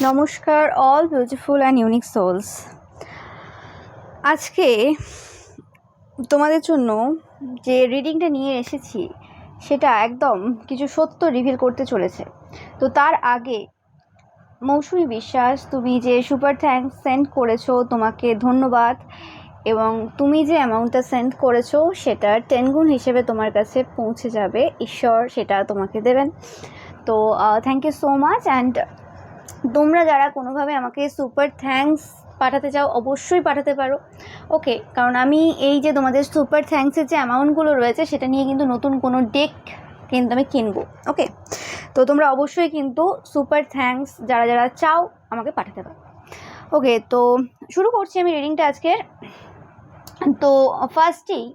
নমস্কার all beautiful and unique souls. আজকে তোমাদের জন্য যে রিডিংটা নিয়ে এসেছি সেটা একদম কিছু সত্য রিভিল করতে চলেছে। তো তার আগে মৌসুমী বিশ্বাস, তুমি যে সুপার থ্যাঙ্কস সেন্ড করেছো, তোমাকে ধন্যবাদ। এবং তুমি যে অ্যামাউন্টটা সেন্ড করেছো সেটার 10 গুণ হিসেবে তোমার কাছে পৌঁছে যাবে, ঈশ্বর সেটা তোমাকে দেবেন। তো thank you so much. And তোমরা যারা কোনোভাবে আমাকে সুপার থ্যাঙ্কস পাঠাতে চাও অবশ্যই পাঠাতে পারো, ওকে? কারণ আমি এই যে তোমাদের সুপার থ্যাঙ্কসের যে অ্যামাউন্টগুলো রয়েছে সেটা নিয়ে কিন্তু নতুন কোনো ডেক কিন্তু আমি কিনবো, ওকে? তো তোমরা অবশ্যই কিন্তু সুপার থ্যাঙ্কস যারা যারা চাও আমাকে পাঠাতে পারো, ওকে? তো শুরু করছি আমি রিডিংটা আজকের। তো ফার্স্টেই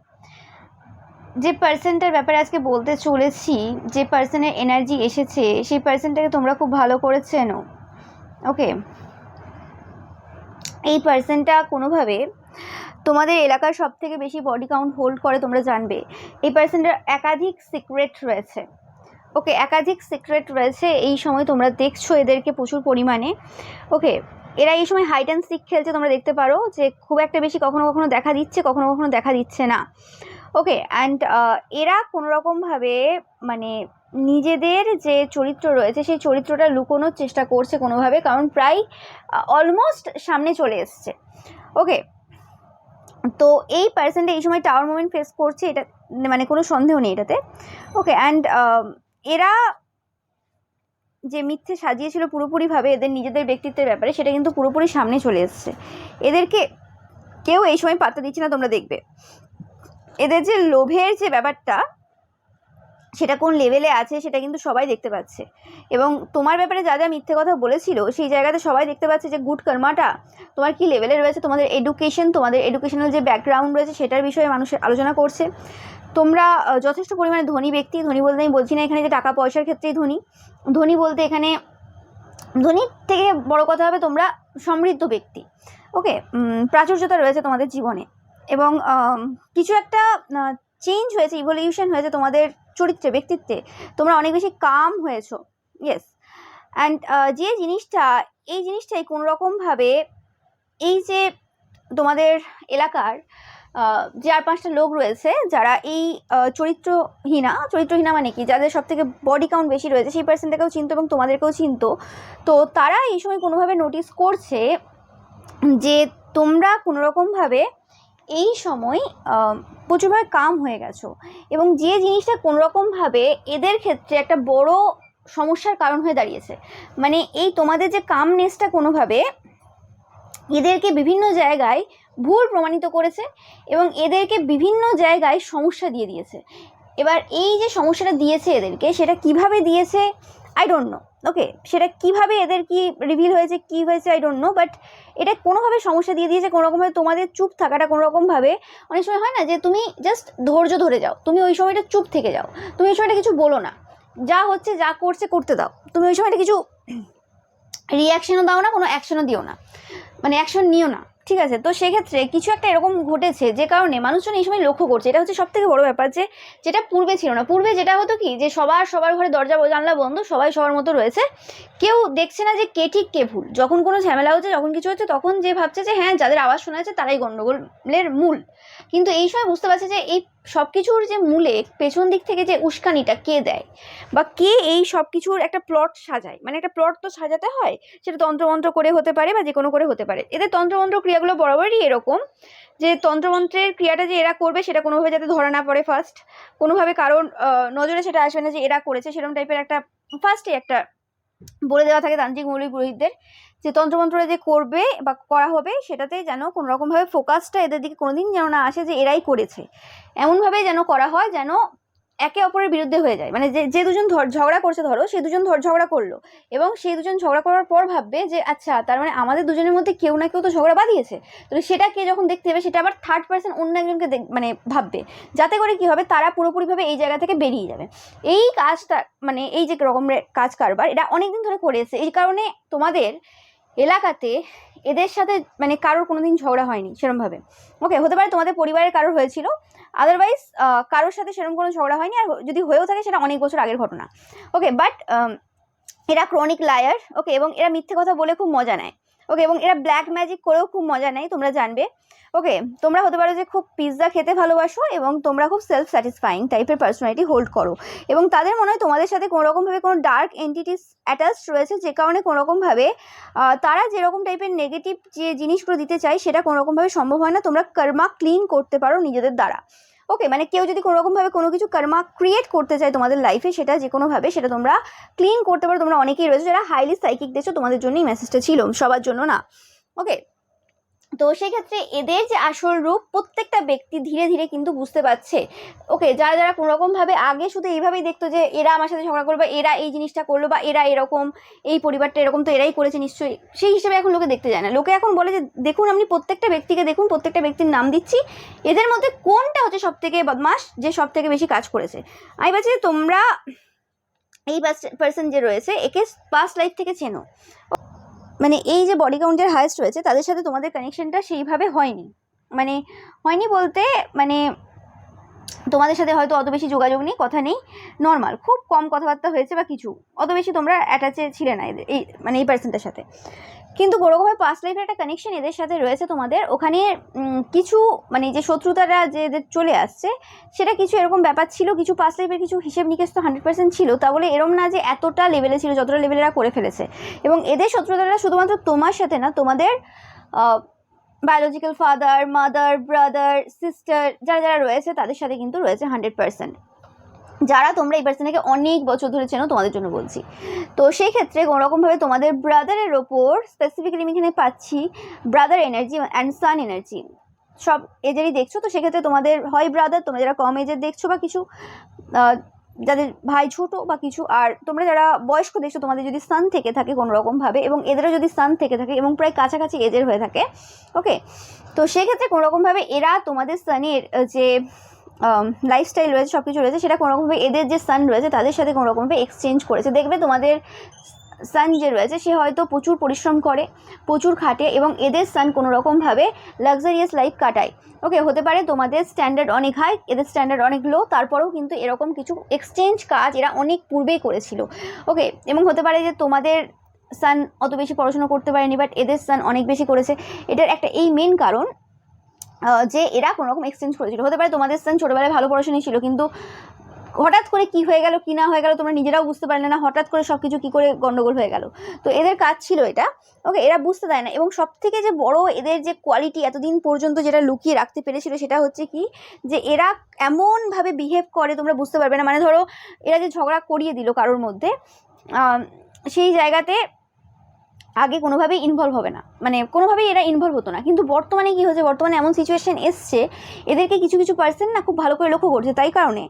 যে পার্সনটার ব্যাপারে আজকে বলতে চলেছি, যে পার্সনের এনার্জি এসেছে সেই পার্সনটাকে তোমরা খুব ভালো করে চেনো, ওকে? এই পার্সনটা কোনোভাবে তোমাদের এলাকার সব থেকে বেশি বডি কাউন্ট হোল্ড করে, তোমরা জানবে। এই পার্সনটার একাধিক সিক্রেট রয়েছে, ওকে? একাধিক সিক্রেট রয়েছে। এই সময় তোমরা দেখছো এদেরকে প্রচুর পরিমাণে, ওকে? এরা এই সময় হাইড অ্যান্ড সিক খেলছে, তোমরা দেখতে পারো যে খুব একটা বেশি কখনো কখনো দেখা দিচ্ছে, কখনো কখনো দেখা দিচ্ছে না, ওকে? অ্যান্ড এরা কোনোরকমভাবে মানে নিজেদের যে চরিত্র রয়েছে সেই চরিত্রটা লুকোনোর চেষ্টা করছে কোনোভাবে, কারণ প্রায় অলমোস্ট সামনে চলে এসছে, ওকে? তো এই পার্সনটা এই সময় টাওয়ার মোমেন্ট ফেস করছে, এটা মানে কোনো সন্দেহ নেই এটাতে, ওকে? অ্যান্ড এরা যে মিথ্যে সাজিয়েছিল পুরোপুরিভাবে এদের নিজেদের ব্যক্তিত্বের ব্যাপারে, সেটা কিন্তু পুরোপুরি সামনে চলে এসছে। এদেরকে কেউ এই সময় পাত্তা দিচ্ছে না, তোমরা দেখবে। এদের যে লোভের যে ব্যাপারটা সেটা কোন লেভেলে আছে সেটা কিন্তু সবাই দেখতে পাচ্ছে। এবং তোমার ব্যাপারে যা যা মিথ্যে কথা বলেছিল সেই জায়গাতে সবাই দেখতে পাচ্ছে যে গুড কর্মাটা তোমার কি লেভেলে রয়েছে। তোমাদের এডুকেশন, তোমাদের এডুকেশনাল যে ব্যাকগ্রাউন্ড রয়েছে সেটার বিষয়ে মানুষ আলোচনা করছে। তোমরা যথেষ্ট পরিমাণে ধনী ব্যক্তি। ধনী বলতে আমি বলছি না এখানে যে টাকা পয়সার ক্ষেত্রেই ধনী। ধনী বলতে এখানে ধনীর থেকে বড় কথা হবে তোমরা সমৃদ্ধ ব্যক্তি, ওকে? প্রাচুর্যতা রয়েছে তোমাদের জীবনে এবং কিছু একটা চেঞ্জ হয়েছে, ইভলিউশন হয়েছে তোমাদের চরিত্রে, ব্যক্তিত্বে। তোমরা অনেক বেশি কাম হয়েছো, ইয়েস। অ্যান্ড যে জিনিসটা, এই জিনিসটাই কোনোরকমভাবে এই যে তোমাদের এলাকার 4-5টা লোক রয়েছে যারা এই চরিত্রহীনা মানে কি, যাদের সব থেকে বডি কাউন্ট বেশি রয়েছে, সেই পার্সনটাকেও চিনতো এবং তোমাদেরকেও চিনতো। তো তারা এই সময় কোনোভাবে নোটিস করছে যে তোমরা কোনোরকমভাবে এই সময় প্রচুরভাবে কাম হয়ে গেছো, এবং যে জিনিসটা কোনোরকমভাবে এদের ক্ষেত্রে একটা বড় সমস্যার কারণ হয়ে দাঁড়িয়েছে। মানে এই তোমাদের যে কামনেসটা কোনোভাবে এদেরকে বিভিন্ন জায়গায় ভুল প্রমাণিত করেছে এবং এদেরকে বিভিন্ন জায়গায় সমস্যা দিয়ে দিয়েছে। এবার এই যে সমস্যাটা দিয়েছে এদেরকে, সেটা কিভাবে দিয়েছে আই ডোন্ট নো, ওকে? সেটা কিভাবে এদের কি রিভিল হয়েছে, কি হয়েছে আই ডোন্ট নো, বাট এটা কোনোভাবে সমস্যা দিয়ে দিয়েছে। কোনোরকমভাবে তোমাদের চুপ থাকাটা, কোনোরকমভাবে অনেক সময় হয় না যে তুমি জাস্ট ধৈর্য ধরে যাও, তুমি ওই সময়টা চুপ থেকে যাও, তুমি ওই সময়টা কিছু বলো না, যা হচ্ছে যা করছে করতে দাও, তুমি ওই সময়টা কিছু রিয়াকশনও দাও না, কোনো অ্যাকশনও দিও না, মানে অ্যাকশন নিও না, ঠিক আছে? তো সেক্ষেত্রে কিছু একটা এরকম ঘটেছে যে কারণে মানুষজন এই সময় লক্ষ্য করছে। এটা হচ্ছে সব থেকে বড় ব্যাপার, যে যেটা পূর্বে ছিল না। পূর্বে যেটা হতো কি, যে সবার ঘরে দরজা জানলা বন্ধ, সবাই সবার মতো রয়েছে, কেউ দেখছে না যে কে ঠিক কে ভুল। যখন কোনো ঝামেলা হচ্ছে, যখন কিছু হচ্ছে, তখন যে ভাবছে যে হ্যাঁ যাদের আওয়াজ শোনা যাচ্ছে তারাই গণ্ডগোলের মূল। কিন্তু এই সময় বুঝতে পারছে যে এই সব কিছুর যে মূলে পেছন দিক থেকে যে উস্কানিটা কে দেয় বা কে এই সব কিছুর একটা প্লট সাজায়, মানে একটা প্লট তো সাজাতে হয়, সেটা তন্ত্রমন্ত্র করে হতে পারে বা যে কোনো করে হতে পারে। এদের তন্ত্রমন্ত্র ক্রিয়াগুলো বরাবরই এরকম, যে তন্ত্রমন্ত্রের ক্রিয়াটা যে এরা করবে সেটা কোনোভাবে যাতে ধরা না পড়ে, ফার্স্ট কোনোভাবে কারণ নজরে সেটা আসবে না যে এরা করেছে, সেরকম টাইপের একটা ফার্স্টে একটা বলে দেওয়া থাকে তান্ত্রিক মৌলিক পুরোহিতদের, যে তন্ত্রমন্ত্রটা যে করবে বা করা হবে সেটাতে যেন কোনোরকমভাবে ফোকাসটা এদের দিকে কোনোদিন যেন না আসে যে এরাই করেছে। এমনভাবে যেন করা হয় যেন একে অপরের বিরুদ্ধে হয়ে যায়। মানে যে দুজন ঝগড়া করছে, ধরো সেই দুজন ঝগড়া করলো এবং সেই দুজন ঝগড়া করার পর ভাববে যে আচ্ছা তার মানে আমাদের দুজনের মধ্যে কেউ না কেউ তো ঝগড়া বাঁধিয়েছে। তো সেটাকে যখন দেখতে হবে সেটা আবার থার্ড পার্সন অন্য একজনকে মানে ভাববে, যাতে করে কি হবে তারা পুরোপুরিভাবে এই জায়গা থেকে বেরিয়ে যাবে। এই কাজটা মানে এই যে রকমের কাজ কারবার এটা অনেকদিন ধরে করে এসেছে। এই কারণে তোমাদের এলাকাতে এদের সাথে মানে কারোর কোনোদিন ঝগড়া হয়নি সেরকমভাবে, ওকে? হতে পারে তোমাদের পরিবারের কারোর হয়েছিল, আদারওয়াইজ কারোর সাথে সেরকম কোনো ঝগড়া হয়নি। আর যদি হয়েও থাকে সেটা অনেক বছর আগের ঘটনা, ওকে? বাট এরা ক্রনিক লায়ার, ওকে, এবং এরা মিথ্যে কথা বলে খুব মজা নেয়, ওকে, এবং এরা ব্ল্যাক ম্যাজিক করেও খুব মজা নেয়, তোমরা জানবে। ওকে, তোমরা হতে পারো যে খুব পিৎজা খেতে ভালোবাসো এবং তোমরা খুব সেলফ স্যাটিসফাইং টাইপের পার্সোনালিটি হোল্ড করো, এবং তাদের মনে হয় তোমাদের সাথে কোনোরকমভাবে কোনো ডার্ক এন্টিটিস অ্যাটাচড রয়েছে, যে কারণে কোনোরকমভাবে তারা যেরকম টাইপের নেগেটিভ যে জিনিসগুলো দিতে চায় সেটা কোনোরকমভাবে সম্ভব হয় না। তোমরা কর্মা ক্লিন করতে পারো নিজেদের দ্বারা, ওকে, মানে কেউ যদি কোনোরকমভাবে কোনো কিছু কর্মা ক্রিয়েট করতে চায় তোমাদের লাইফে, সেটা যে কোনোভাবে সেটা তোমরা ক্লিন করতে পারো। তোমরা অনেকেই রয়েছে যারা হাইলি সাইকিক দেখছো, তোমাদের জন্যই মেসেজটা ছিল, সবার জন্য না, ওকে। তো সেই ক্ষেত্রে এদের যে আসল রূপ প্রত্যেকটা ব্যক্তি ধীরে ধীরে কিন্তু বুঝতে পারছে, ওকে। যারা যারা কোনোরকমভাবে আগে শুধু এইভাবেই দেখতো যে এরা আমার সাথে ঝগড়া করবে, এরা এই জিনিসটা করলো, বা এরা এরকম, এই পরিবারটা এরকম, তো এরাই করেছে নিশ্চয়ই, সেই হিসেবে এখন লোকে দেখতে যায় না। লোকে এখন বলে যে দেখুন, আপনি প্রত্যেকটা ব্যক্তিকে দেখুন, প্রত্যেকটা ব্যক্তির নাম দিচ্ছি, এদের মধ্যে কোনটা হচ্ছে সব থেকে বদমাশ, যে সব থেকে বেশি কাজ করেছে। আমি বলছি যে তোমরা এই পার্সন যে রয়েছে একে পাস্ট লাইফ থেকে চেনো, মানে এই যে বডি কাউন্টের হায়েস্ট রয়েছে তাদের সাথে তোমাদের কানেকশনটা সেইভাবে হয়নি, মানে হয়নি বলতে মানে তোমাদের সাথে হয়তো অত বেশি যোগাযোগ নেই, কথা নেই, নর্মাল খুব কম কথাবার্তা হয়েছে বা কিছু, অত বেশি তোমরা অ্যাটাচে ছিলে না এদের এই মানে এই পার্সনটার সাথে। কিন্তু কোনোরকমের পাস্ট লাইফের একটা কানেকশন এদের সাথে রয়েছে তোমাদের, ওখানে কিছু মানে যে শত্রুতারা যে এদের চলে আসছে সেটা কিছু এরকম ব্যাপার ছিল, কিছু পাস্ট লাইফের কিছু হিসেব নিকেশ তো 100% ছিল, তা বলে এরম না যে এতটা লেভেলে ছিল যতটা লেভেলেরা করে ফেলেছে। এবং এদের শত্রুতারা শুধুমাত্র তোমার সাথে না, তোমাদের biological father, mother, brother, sister যারা যারা রয়েছে তাদের সাথে কিন্তু রয়েছে 100%, যারা তোমরা এই পার্সনকে অনেক বছর ধরে চেনো, তোমাদের জন্য বলছি। তো সেই ক্ষেত্রে কোনোরকমভাবে তোমাদের ব্রাদারের ওপর স্পেসিফিক্যালি আমি এখানে পাচ্ছি brother energy and sun energy, সব এদেরই দেখছো। তো সেক্ষেত্রে তোমাদের হয় ব্রাদার, তোমরা যারা কম এজের দেখছো, বা কিছু যাদের ভাই ছোটো বা কিছু, আর তোমরা যারা বয়স্ক দেখছো তোমাদের যদি সান থেকে থাকে কোনোরকমভাবে, এবং এদেরও যদি সান থেকে থাকে এবং প্রায় কাছাকাছি এজের হয়ে থাকে, ওকে। তো সেক্ষেত্রে কোনোরকমভাবে এরা তোমাদের সানের যে লাইফস্টাইল রয়েছে, সব কিছু রয়েছে, সেটা কোনোরকমভাবে এদের যে সান রয়েছে তাদের সাথে কোনোরকমভাবে এক্সচেঞ্জ করেছে। দেখবে তোমাদের সান যে রয়েছে সে হয়তো প্রচুর পরিশ্রম করে, প্রচুর খাটে, এবং এদের সান কোনোরকমভাবে লাক্সারিয়াস লাইফ কাটায়, ওকে। হতে পারে তোমাদের স্ট্যান্ডার্ড অনেক হাই, এদের স্ট্যান্ডার্ড অনেক লো, তারপরেও কিন্তু এরকম কিছু এক্সচেঞ্জ কাজ এরা অনেক পূর্বেই করেছিল, ওকে। এবং হতে পারে যে তোমাদের সান অত বেশি পড়াশোনা করতে পারেনি, বাট এদের সান অনেক বেশি করেছে। এটার একটা এই মেন কারণ যে এরা কোনোরকম এক্সচেঞ্জ করেছিল। হতে পারে তোমাদের সান ছোটোবেলায় ভালো পড়াশোনায় ছিল, কিন্তু হঠাৎ করে কি হয়ে গেল কি না হয়ে গেল তোমরা নিজেরাও বুঝতে পারলে না, হঠাৎ করে সব কিছু কী করে গন্ডগোল হয়ে গেল। তো এদের কাজ ছিল এটা, ওকে। এরা বুঝতে দেয় না, এবং সব থেকে যে বড় এদের যে কোয়ালিটি এতদিন পর্যন্ত যেটা লুকিয়ে রাখতে পেরেছিল সেটা হচ্ছে কি, যে এরা এমনভাবে বিহেভ করে তোমরা বুঝতে পারবে না। মানে ধরো এরা যে ঝগড়া করিয়ে দিল কারোর মধ্যে, সেই জায়গাতে আগে কোনোভাবেই ইনভলভ হবে না, মানে কোনোভাবেই এরা ইনভলভ হতো না, কিন্তু বর্তমানে কী হয়েছে, বর্তমানে এমন সিচুয়েশন এসছে এদেরকে কিছু কিছু পার্সন না খুব ভালো করে লক্ষ্য করছে, তাই কারণে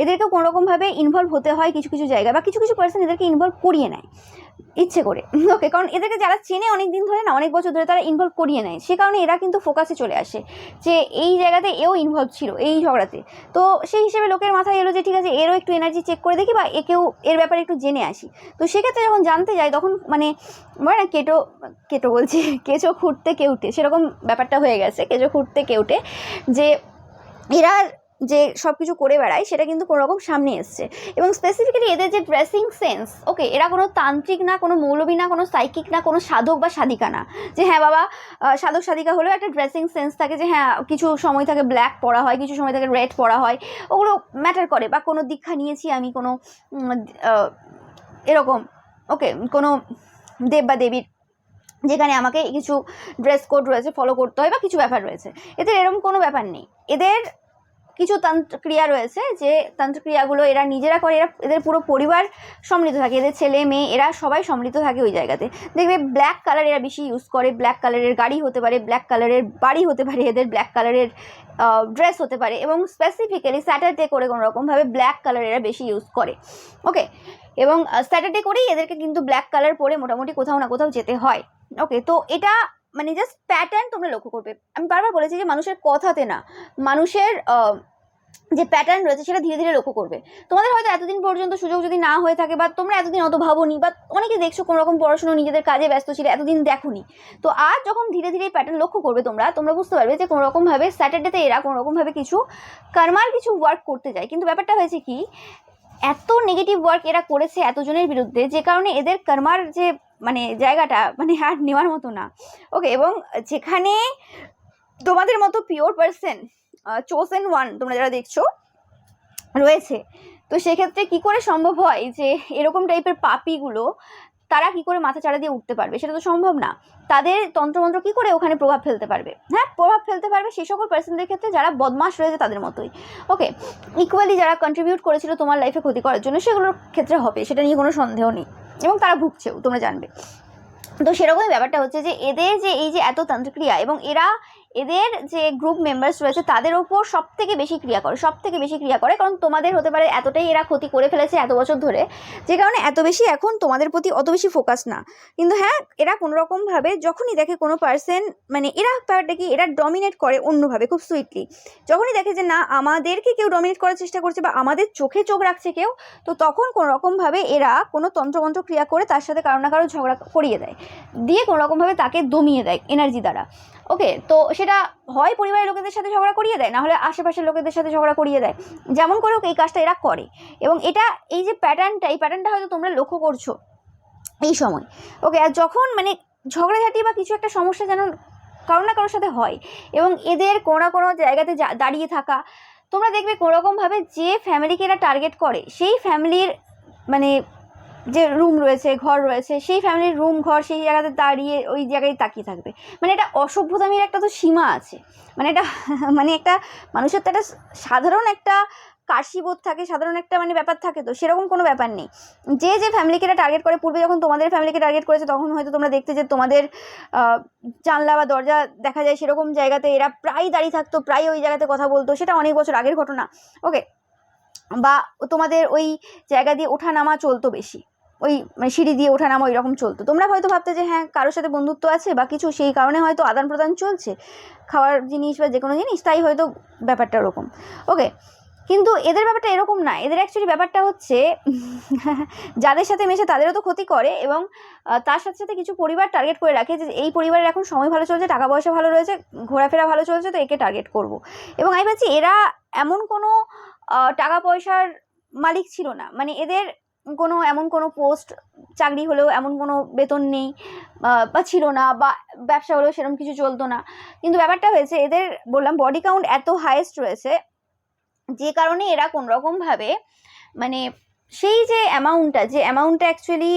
এদেরকে কোনোরকমভাবে ইনভলভ হতে হয় কিছু কিছু জায়গায়, বা কিছু কিছু পার্সন এদেরকে ইনভলভ করিয়ে নেয় ইচ্ছে করে, ওকে। কারণ এদেরকে যারা চেনে অনেক দিন ধরে না, অনেক বছর ধরে, তারা ইনভলভ করিয়ে নেয়, সে কারণে এরা কিন্তু ফোকাসে চলে আসে যে এই জায়গাতে এও ইনভলভ ছিল এই ঝগড়াতে। তো সেই হিসেবে লোকের মাথায় এলো যে ঠিক আছে এরও একটু এনার্জি চেক করে দেখি, বা একেও এর ব্যাপারে একটু জেনে আসি। তো সেক্ষেত্রে যখন জানতে যায় তখন মানে না কেটো বলছি কেঁচো খুঁড়তে কেউটে, সেরকম ব্যাপারটা হয়ে গেছে, কেঁচো খুঁড়তে কেউটে, যে এরা যে সব কিছু করে বেড়ায় সেটা কিন্তু কোনোরকম সামনে এসছে। এবং স্পেসিফিক্যালি এদের যে ড্রেসিং সেন্স, ওকে, এরা কোনো তান্ত্রিক না, কোনো মৌলবী না, কোনো সাইকিক না, কোনো সাধক বা সাধিকা না, যে হ্যাঁ বাবা সাধক সাধিকা হলেও একটা ড্রেসিং সেন্স থাকে, যে হ্যাঁ কিছু সময় থাকে ব্ল্যাক পরা হয়, কিছু সময় থাকে রেড পরা হয়, ওগুলো ম্যাটার করে। বা কোনো দীক্ষা নিয়েছি আমি কোনো এরকম, ওকে, কোনো দেব বা দেবীর, যেখানে আমাকে কিছু ড্রেস কোড রয়েছে ফলো করতে হয়, বা কিছু ব্যাপার রয়েছে। এদের এরকম কোনো ব্যাপার নেই। এদের কিছু তন্ত্রক্রিয়া রয়েছে, যে তন্ত্রক্রিয়াগুলো এরা নিজেরা করে, এদের পুরো পরিবার সম্মিলিত থাকে, এদের ছেলে মেয়ে এরা সবাই সম্মিলিত থাকে ওই জায়গাতে। দেখবে ব্ল্যাক কালার এরা বেশি ইউজ করে, ব্ল্যাক কালারের গাড়ি হতে পারে, ব্ল্যাক কালারের বাড়ি হতে পারে, এদের ব্ল্যাক কালারের ড্রেস হতে পারে, এবং স্পেসিফিক্যালি স্যাটারডে করে কোনোরকমভাবে ব্ল্যাক কালার এরা বেশি ইউজ করে, ওকে। এবং স্যাটারডে করেই এদেরকে কিন্তু ব্ল্যাক কালার পরে মোটামুটি কোথাও না কোথাও যেতে হয়, ওকে। তো এটা মানে জাস্ট প্যাটার্ন তোমরা লক্ষ্য করবে। আমি বারবার বলেছি যে মানুষের কথাতে না, মানুষের যে প্যাটার্ন রয়েছে সেটা ধীরে ধীরে লক্ষ্য করবে। তোমাদের হয়তো এতদিন পর্যন্ত সুযোগ যদি না হয়ে থাকে, বা তোমরা এতদিন অত ভাবোনি, বা অনেকে দেখছো কোনোরকম পড়াশোনা নিজেদের কাজে ব্যস্ত ছিল, এতদিন দেখোনি। তো আজ যখন ধীরে ধীরে প্যাটার্ন লক্ষ্য করবে তোমরা বুঝতে পারবে যে কোনোরকমভাবে স্যাটারডেতে এরা কোনোরকমভাবে কিছু কর্মার কিছু ওয়ার্ক করতে যায়। কিন্তু ব্যাপারটা হয়েছে কি, এত নেগেটিভ ওয়ার্ক এরা করেছে এতজনের বিরুদ্ধে, যে কারণে এদের কর্মার যে মানে জায়গাটা মানে আর নেওয়ার মতো না। ওকে, এবং যেখানে তোমাদের মতো পিওর পার্সন, চোজেন ওয়ান তোমরা যারা দেখছো রয়েছে, তো সেক্ষেত্রে কি করে সম্ভব হয় যে এরকম টাইপের পাপিগুলো তারা কি করে মাথা চাড়া দিয়ে উঠতে পারবে? সেটা তো সম্ভব না। তাদের তন্ত্রমন্ত্র কি করে ওখানে প্রভাব ফেলতে পারবে? হ্যাঁ, প্রভাব ফেলতে পারবে সেই সকল পার্সনদের ক্ষেত্রে যারা বদমাশ রয়েছে তাদের মতোই। ওকে, ইকুয়ালি যারা কন্ট্রিবিউট করেছিল তোমার লাইফে ক্ষতি করার জন্য, সেগুলোর ক্ষেত্রে হবে, সেটা নিয়ে কোনো সন্দেহ নেই, এবং তারা ভুগছেও, তোমরা জানবে। তো সেরকমই ব্যাপারটা হচ্ছে যে এদের যে এই যে এত তন্ত্রক্রিয়া, এবং এদের যে গ্রুপ মেম্বার্স রয়েছে তাদের ওপর সব থেকে বেশি ক্রিয়া করে, কারণ তোমাদের হতে পারে এতটাই এরা ক্ষতি করে ফেলেছে এত বছর ধরে, যে কারণে এত বেশি এখন তোমাদের প্রতি অত বেশি ফোকাস না। কিন্তু হ্যাঁ, এরা কোনোরকমভাবে যখনই দেখে কোনো পার্সন, মানে এরা ব্যাপারটা কি, এরা ডমিনেট করে অন্যভাবে খুব সুইটলি। যখনই দেখে যে না আমাদেরকে কেউ ডমিনেট করার চেষ্টা করছে বা আমাদের চোখে চোখ রাখছে কেউ, তো তখন কোনোরকমভাবে এরা কোনো তন্ত্রমন্ত্র ক্রিয়া করে তার সাথে কারো না কারো ঝগড়া করিয়ে দেয়, দিয়ে কোনোরকমভাবে তাকে দমিয়ে দেয় এনার্জি দ্বারা। ওকে, তো সেটা হয় পরিবারের লোকেদের সাথে ঝগড়া করিয়ে দেয়, না হলে আশেপাশের লোকেদের সাথে ঝগড়া করিয়ে দেয়, যেমন করে হোক এই কাজটা এরা করে। এবং এটা এই যে প্যাটার্নটা হয়তো তোমরা লক্ষ্য করছো এই সময়। ওকে, আর যখন মানে ঝগড়াঝাটি বা কিছু একটা সমস্যা যেন কারো না কারোর সাথে হয়, এবং এদের কোনো না কোনো জায়গাতে দাঁড়িয়ে থাকা, তোমরা দেখবে কোনোরকমভাবে যে ফ্যামিলিকে এরা টার্গেট করে, সেই ফ্যামিলির মানে যে রুম রয়েছে, ঘর রয়েছে, সেই ফ্যামিলির রুম ঘর সেই জায়গাতে দাঁড়িয়ে ওই জায়গায় তাকিয়ে থাকবে। মানে এটা অসভ্যতামির একটা তো সীমা আছে, মানে এটা মানে একটা মানুষের তো একটা সাধারণ একটা কার্ষিবোধ থাকে, সাধারণ একটা মানে ব্যাপার থাকে, তো সেরকম কোনো ব্যাপার নেই। যে ফ্যামিলিকে এরা টার্গেট করে, পূর্বে যখন তোমাদের ফ্যামিলিকে টার্গেট করেছে তখন হয়তো তোমরা দেখতে যে তোমাদের জানলা বা দরজা দেখা যায় সেরকম জায়গাতে এরা প্রায় দাঁড়িয়ে থাকতো, প্রায় ওই জায়গাতে কথা বলতো, সেটা অনেক বছর আগের ঘটনা। ওকে, বা তোমাদের ওই জায়গা দিয়ে ওঠা নামা চলতো বেশি, ওই মানে সিঁড়ি দিয়ে ওঠা নামা ওই রকম চলতো। তোমরা হয়তো ভাবতে যে হ্যাঁ কারোর সাথে বন্ধুত্ব আছে বা কিছু, সেই কারণে হয়তো আদান প্রদান চলছে খাওয়ার জিনিস বা যে কোনো জিনিস, তাই হয়তো ব্যাপারটা ওরকম। ওকে, কিন্তু এদের ব্যাপারটা এরকম না। এদের অ্যাকচুয়ালি ব্যাপারটা হচ্ছে যাদের সাথে মেশে তাদেরও তো ক্ষতি করে, এবং তার সাথে সাথে কিছু পরিবার টার্গেট করে রাখে যে এই পরিবারের এখন সময় ভালো চলছে, টাকা পয়সা ভালো রয়েছে, ঘোরাফেরা ভালো চলছে, তো একে টার্গেট করব। এবং আমি ভাবছি এরা এমন কোনো টাকা পয়সার মালিক ছিল না, মানে এদের কোনো এমন কোনো পোস্ট চাকরি হলেও এমন কোনো বেতন নেই বা ছিল না, বা ব্যবসা হলেও সেরকম কিছু চলতো না। কিন্তু ব্যাপারটা হয়েছে এদের বললাম বডি কাউন্ট এত হাইয়েস্ট রয়েছে, যে কারণে এরা কোনোরকমভাবে মানে সেই যে অ্যামাউন্টটা অ্যাকচুয়ালি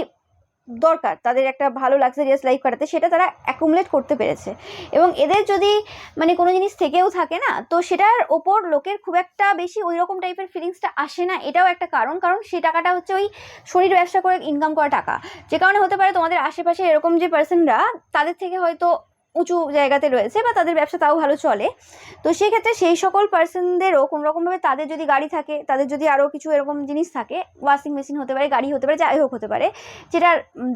দরকার তাদের একটা ভালো লাক্সারিয়াস লাইফ কাটাতে, সেটা তারা অ্যাকুমুলেট করতে পেরেছে। এবং এদের যদি মানে কোনো জিনিস থেকেও থাকে না, তো সেটার ওপর লোকের খুব একটা বেশি ওই রকম টাইপের ফিলিংসটা আসে না, এটাও একটা কারণ সেই টাকাটা হচ্ছে ওই শরীর ব্যবসা করে ইনকাম করা টাকা, যে কারণে হতে পারে তোমাদের আশেপাশে এরকম যে পার্সনরা তাদের থেকে হয়তো উঁচু জায়গাতে রয়েছে বা তাদের ব্যবসা তাও ভালো চলে, তো সেক্ষেত্রে সেই সকল পার্সনদেরও কোনোরকমভাবে তাদের যদি গাড়ি থাকে, তাদের যদি আরও কিছু এরকম জিনিস থাকে, ওয়াশিং মেশিন হতে পারে, গাড়ি হতে পারে, যাই হোক হতে পারে, যেটা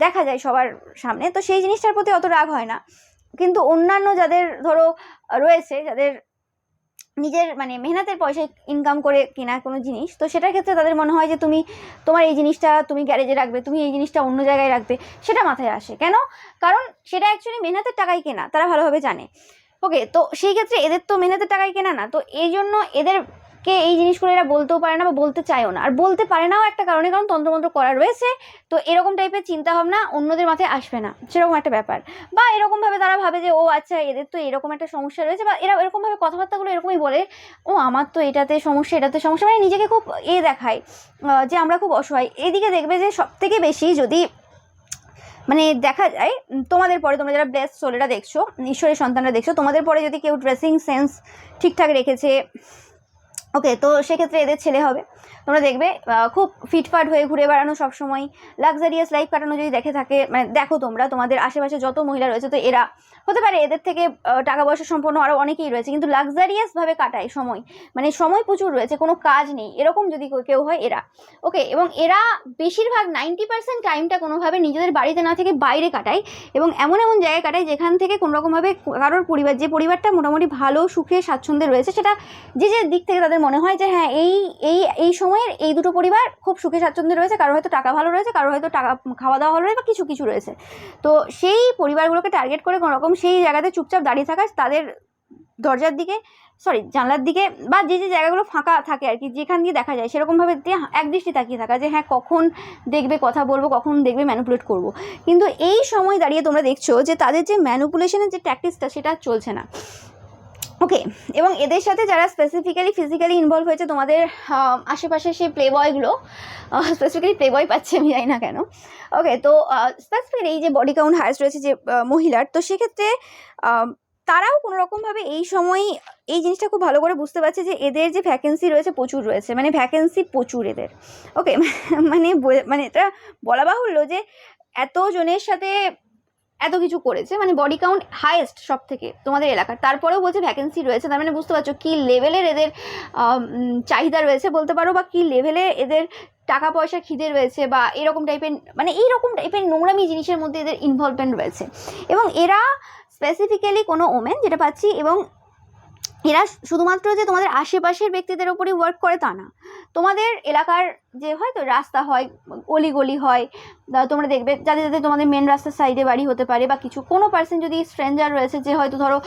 দেখা যায় সবার সামনে, তো সেই জিনিসটার প্রতি অত রাগ হয় না। কিন্তু অন্যান্য যাদের ধরো রয়েছে, যাদের নিজের মানে মেহনতের পয়সায় ইনকাম করে কেনা কোনো জিনিস, তো সেটার ক্ষেত্রে তাদের মনে হয় যে তোমার এই জিনিসটা তুমি গ্যারেজে রাখবে, তুমি এই জিনিসটা অন্য জায়গায় রাখবে, সেটা মাথায় আসে কেন? কারণ সেটা অ্যাকচুয়ালি মেহনতের টাকায় কেনা, তারা ভালোভাবে জানে। ওকে, তো সেই ক্ষেত্রে এদের তো মেহনতের টাকায় কেনা না, তো এই জন্য এদেরকে এই জিনিসগুলো এরা বলতেও পারে না বা বলতে চায়ও না। আর বলতে পারে নাও একটা কারণে, কারণ তন্ত্রমন্ত্র করা রয়েছে, তো এরকম টাইপের চিন্তাভাবনা অন্যদের মাথায় আসবে না, সেরকম একটা ব্যাপার। বা এরকমভাবে তারা ভাবে যে ও আচ্ছা এদের তো এরকম একটা সমস্যা রয়েছে, বা এরা এরকমভাবে কথাবার্তাগুলো এরকমই বলে, ও আমার তো এটাতে সমস্যা মানে নিজেকে খুব দেখায় যে আমরা খুব অসহায়। এদিকে দেখবে যে সবথেকে বেশি যদি মানে দেখা যায় তোমাদের পরে, তোমরা যারা ব্লেসড সোলেরা দেখছো, ঈশ্বরের সন্তানরা দেখছো, তোমাদের পরে যদি কেউ ড্রেসিং সেন্স ঠিকঠাক রেখেছে, ওকে, তো সেক্ষেত্রে এদের ছেলে হবে। তোমরা দেখবে খুব ফিটফাট হয়ে ঘুরে বেড়ানো, সবসময় লাক্সারিয়াস লাইফ কাটানো যদি মানে দেখো তোমরা তোমাদের আশেপাশে যত মহিলা রয়েছে, তো এরা হতে পারে এদের থেকে টাকা পয়সা সম্পন্ন আরও অনেকেই রয়েছে, কিন্তু লাক্সারিয়াসভাবে কাটায় সময়, মানে সময় প্রচুর রয়েছে, কোনো কাজ নেই, এরকম যদি কেউ হয় এরা। ওকে, এবং এরা বেশিরভাগ 90% টাইমটা কোনোভাবে নিজেদের বাড়িতে না থেকে বাইরে কাটায়, এবং এমন এমন জায়গায় কাটায় যেখান থেকে কোনোরকমভাবে কারোর পরিবার, যে পরিবারটা মোটামুটি ভালো সুখে স্বাচ্ছন্দ্যে রয়েছে, সেটা যে দিক থেকে তাদের মনে হয় যে হ্যাঁ এই সময়ের এই দুটো পরিবার খুব সুখে স্বাচ্ছন্দ্যে রয়েছে, কারো হয়তো টাকা ভালো রয়েছে, কারো হয়তো টাকা খাওয়া দাওয়া ভালো রয়েছে, বা কিছু রয়েছে, তো সেই পরিবারগুলোকে টার্গেট করে কোনোরকম সেই জায়গাতে চুপচাপ দাঁড়িয়ে থাকা, তাদের দরজার দিকে জানলার দিকে বা যে যে জায়গাগুলো ফাঁকা থাকে আর কি, যেখান দিয়ে দেখা যায় সেরকমভাবে একদৃষ্টি তাকিয়ে থাকা, যে হ্যাঁ কখন দেখবে কথা বলবো, কখন দেখবে ম্যানিপুলেট করব। কিন্তু এই সময় দাঁড়িয়ে তোমরা দেখছো যে তাদের যে ম্যানিপুলেশনের যে ট্যাকটিক্সটা সেটা চলছে না। ওকে, এবং এদের সাথে যারা স্পেসিফিক্যালি ফিজিক্যালি ইনভলভ হয়েছে তোমাদের আশেপাশে সেই প্লে বয়গুলো, স্পেসিফিক্যালি প্লে বয় পাচ্ছে আমি জানি না কেন। ওকে, তো স্পেসিফিক্যালি এই যে বডি কাউন্ট হায়েস্ট রয়েছে যে মহিলার, তো সেক্ষেত্রে তারাও কোনো রকমভাবে এই সময় এই জিনিসটা খুব ভালো করে বুঝতে পারছে যে এদের যে ভ্যাকেন্সি রয়েছে প্রচুর রয়েছে, মানে ভ্যাকেন্সি প্রচুর এদের। ওকে, মানে এটা বলা বাহুল্য যে এত জনের সাথে এত কিছু করেছে, মানে বডি কাউন্ট হাইয়েস্ট সব থেকে তোমাদের এলাকার, তারপরেও বলছে ভ্যাকেন্সি রয়েছে। তার মানে বুঝতে পারছো কী লেভেলের এদের চাহিদা রয়েছে বলতে পারো, বা কী লেভেলে এদের টাকা পয়সা খিদে রয়েছে, বা এরকম টাইপের মানে এইরকম টাইপের নোংরামি জিনিসের মধ্যে এদের ইনভলভমেন্ট রয়েছে। এবং এরা স্পেসিফিক্যালি কোনো ওমেন যেটা পাচ্ছি, এবং এরা শুধুমাত্র যে তোমাদের আশেপাশের ব্যক্তিদের ওপরই ওয়ার্ক করে তা না, তোমাদের এলাকার যে হয়তো রাস্তা হয়, অলিগলি হয়, তোমরা দেখবে যাদের যাদের তোমাদের মেন রাস্তার সাইডে বাড়ি হতে পারে, বা কিছু কোনো পার্সন যদি স্ট্রেঞ্জার রয়েছে, যে হয়তো ধরো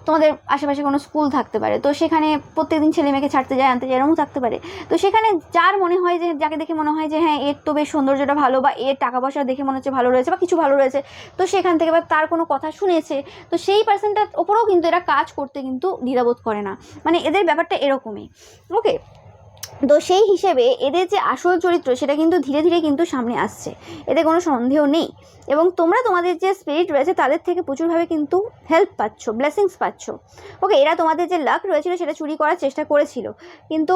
তোমাদের আশেপাশে কোনো স্কুল থাকতে পারে, তো সেখানে প্রত্যেকদিন ছেলে মেয়েকে ছাড়তে যায় আনতে যায় এরকম থাকতে পারে, তো সেখানে যার মনে হয় যে যাকে দেখে মনে হয় যে হ্যাঁ এর তো বেশ সৌন্দর্যটা ভালো, বা এর টাকা পয়সা দেখে মনে হচ্ছে ভালো রয়েছে বা কিছু ভালো রয়েছে, তো সেখান থেকে বা তার কোনো কথা শুনেছে, তো সেই পার্সনটার ওপরেও কিন্তু এরা কাজ করতে কিন্তু দ্বিধাবোধ করে না, মানে এদের ব্যাপারটা এরকমই। ওকে, তো সেই হিসেবে এদের যে আসল চরিত্র সেটা কিন্তু ধীরে ধীরে কিন্তু সামনে আসছে, এতে কোনো সন্দেহ নেই। এবং তোমরা তোমাদের যে স্পিরিট রয়েছে তাদের থেকে প্রচুরভাবে কিন্তু হেল্প পাচ্ছ, ব্লেসিংস পাচ্ছ। ওকে, এরা তোমাদের যে লাক রয়েছিল সেটা চুরি করার চেষ্টা করেছিল, কিন্তু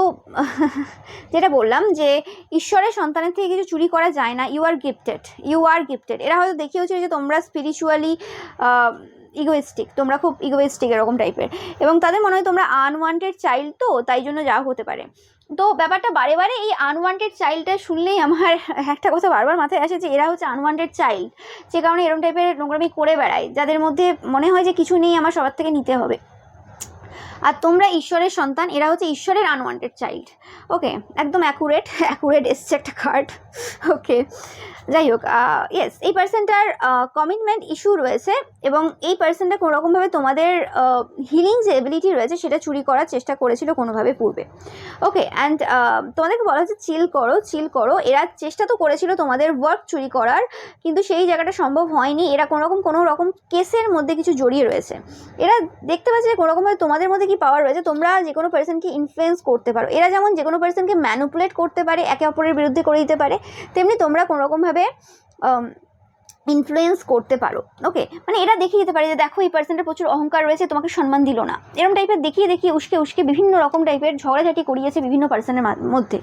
যেটা বললাম যে ঈশ্বরের সন্তানের থেকে কিছু চুরি করা যায় না। You are gifted. এরা হয়তো দেখিয়েছিল যে তোমরা স্পিরিচুয়ালি ইগোইস্টিক, তোমরা খুব ইগোইস্টিক এরকম টাইপের, এবং তাদের মনে হয় তোমরা আনওয়ান্টেড চাইল্ড, তো তাই জন্য যা হতে পারে। তো ব্যাপারটা বারে বারে এই আনওয়ান্টেড চাইল্ডটা শুনলেই আমার একটা কথা বারবার মাথায় আসে যে এরা হচ্ছে আনওয়ান্টেড চাইল্ড, যে কারণে এরকম টাইপের নোংরামি করে বেড়ায়, যাদের মধ্যে মনে হয় যে কিছু নেই, আমার সবার থেকে নিতে হবে। আর তোমরা ঈশ্বরের সন্তান, এরা হচ্ছে ঈশ্বরের আনওয়ান্টেড চাইল্ড। ওকে, একদম অ্যাকুরেট এসছে একটা কার্ড। ওকে, যাই হোক, ইয়েস, এই পার্সনটার কমিটমেন্ট ইস্যু রয়েছে, এবং এই পার্সনটা কোনোরকমভাবে তোমাদের হিলিং যে এবিলিটি রয়েছে সেটা চুরি করার চেষ্টা করেছিল কোনোভাবে পূর্বে। ওকে, অ্যান্ড তোমাদেরকে বলা হচ্ছে চিল করো। এরা চেষ্টা তো করেছিল তোমাদের ওয়ার্ক চুরি করার, কিন্তু সেই জায়গাটা সম্ভব হয়নি। এরা কোনো রকম কেসের মধ্যে কিছু জড়িয়ে রয়েছে। এরা দেখতে পাচ্ছে যে কোনোরকমভাবে তোমাদের মধ্যে কি পাওয়ার রয়েছে, তোমরা যে কোনো পার্সনকে ইনফ্লুয়েন্স করতে পারো। এরা যেমন যে কোনো পার্সনকে ম্যানিপুলেট করতে পারে, একে অপরের বিরুদ্ধে করে দিতে পারে, তেমনি তোমরা কোনোরকমভাবে ইনফ্লুয়েন্স করতে পারো। ওকে, মানে এরা দেখিয়ে দিতে পারে যে দেখো এই পার্সনটার প্রচুর অহংকার রয়েছে, তোমাকে সম্মান দিল না, এরকম টাইপের দেখিয়ে উস্কে বিভিন্ন রকম টাইপের ঝগড়াঝাটি করিয়েছে বিভিন্ন পার্সনের মধ্যে,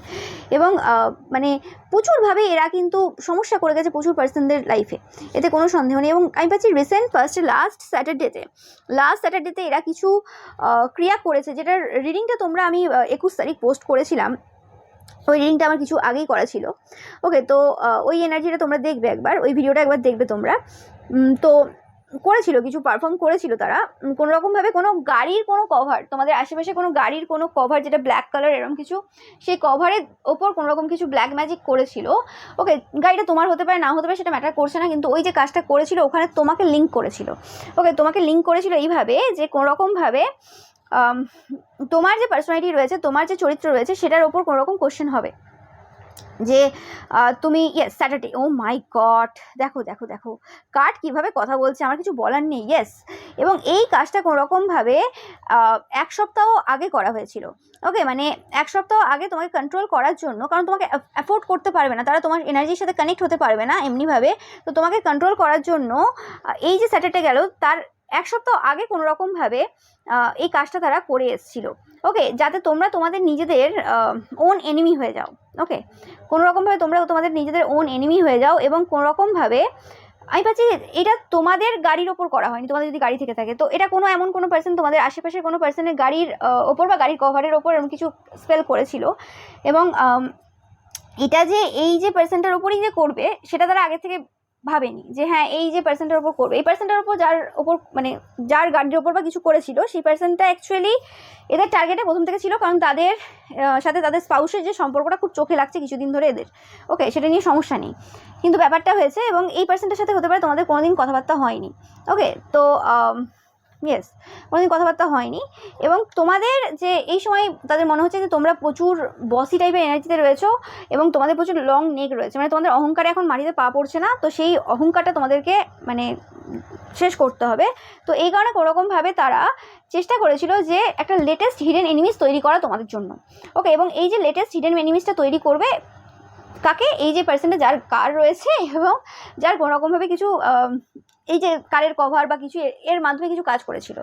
এবং মানে প্রচুরভাবে এরা কিন্তু সমস্যা করে গেছে প্রচুর পার্সনদের লাইফে, এতে কোনো সন্দেহ নেই। এবং আমি পাচ্ছি রিসেন্ট লাস্ট স্যাটারডেতে এরা কিছু ক্রিয়া করেছে, যেটার রিডিংটা তোমরা আমি 21 তারিখ পোস্ট করেছিলাম, ওই রিডিংটা আমার কিছু আগেই করা ছিল। ওকে, তো ওই এনার্জিটা তোমরা দেখবে একবার, ওই ভিডিওটা একবার দেখবে তোমরা। তো করেছিল, কিছু পারফর্ম করেছিল তারা কোনো রকমভাবে, কোনো গাড়ির কোনো কভার, তোমাদের আশেপাশে কোনো গাড়ির কোনো কভার যেটা ব্ল্যাক কালার এরকম কিছু, সেই কভারের ওপর কোনো রকম কিছু ব্ল্যাক ম্যাজিক করেছিল। ওকে, গাড়িটা তোমার হতে পারে না হতে পারে সেটা ম্যাটার করছে না, কিন্তু ওই যে কাজটা করেছিল ওখানে তোমাকে লিঙ্ক করেছিল। ওকে, তোমাকে লিঙ্ক করেছিল এইভাবে যে কোনো রকমভাবে তোমার যে পার্সোনালিটি রয়েছে, তোমার যে চরিত্র রয়েছে সেটার ওপর কোনো রকম কোশ্চেন হবে, যে তুমি ইয়েস স্যাটারডে, ও মাই গড, দেখো কার্ড কীভাবে কথা বলছে, আমার কিছু বলার নেই। ইয়েস, এবং এই কাজটা কোনো রকমভাবে 1 সপ্তাহ আগে করা হয়েছিল। ওকে, মানে 1 সপ্তাহ আগে তোমাকে কন্ট্রোল করার জন্য, কারণ তোমাকে অ্যাফোর্ড করতে পারবে না, তারা তোমার এনার্জির সাথে কানেক্ট হতে পারবে না এমনিভাবে, তো তোমাকে কন্ট্রোল করার জন্য এই যে স্যাটারডে গেল তার 1 সপ্তাহ আগে কোনো রকমভাবে এই কাজটা তারা করে এসেছিলো। ওকে, যাতে তোমরা তোমাদের নিজেদের ওন এনিমি হয়ে যাও। ওকে, কোনো রকমভাবে তোমরা তোমাদের নিজেদের ওন এনিমি হয়ে যাও, এবং কোনো রকমভাবে আমি পাচ্ছি এটা তোমাদের গাড়ির ওপর করা হয়নি, তোমাদের যদি গাড়ি থেকে থাকে, তো এটা কোনো এমন কোনো পার্সন তোমাদের আশেপাশের কোনো পার্সনের গাড়ির ওপর বা গাড়ির কভারের ওপর এরকম কিছু স্পেল করেছিল, এবং এটা যে এই যে পার্সনটার ওপরই যে করবে সেটা তারা আগে থেকে ভাবেনি, যে হ্যাঁ এই যে পার্সনটার ওপর করবে, এই পার্সনটার ওপর যার ওপর মানে যার গাড়ির ওপর বা কিছু করেছিল, সেই পার্সনটা অ্যাকচুয়ালি এদের টার্গেটে প্রথম থেকে ছিল, কারণ তাদের সাথে তাদের স্পাউসের যে সম্পর্কটা খুব চোখে লাগছে কিছুদিন ধরে এদের। ওকে, সেটা নিয়ে সমস্যা নেই, কিন্তু ব্যাপারটা হয়েছে, এবং এই পার্সনটার সাথে হতে পারে তোমাদের কোনোদিন কথাবার্তা হয়নি। ওকে, তো ইয়েস, কোনোদিন কথাবার্তা হয়নি। এবং তোমাদের যে এই সময় তাদের মনে হচ্ছে যে তোমরা প্রচুর বসি টাইপের এনার্জিতে রয়েছো এবং তোমাদের প্রচুর লং নেক রয়েছে, মানে তোমাদের অহংকারে এখন মাটিতে পা পড়ছে না, তো সেই অহংকারটা তোমাদেরকে মানে শেষ করতে হবে। তো এই কারণে কোনোরকমভাবে তারা চেষ্টা করেছিল যে একটা লেটেস্ট হিডেন এনিমিস তৈরি করা তোমাদের জন্য। ওকে, এবং এই যে লেটেস্ট হিডেন এনিমিসটা তৈরি করবে কাকে, এই যে পার্সনটা যার কার রয়েছে এবং যার কোনোরকমভাবে কিছু এই যে কারের কভার বা কিছু এর মাধ্যমে কিছু কাজ করেছিল।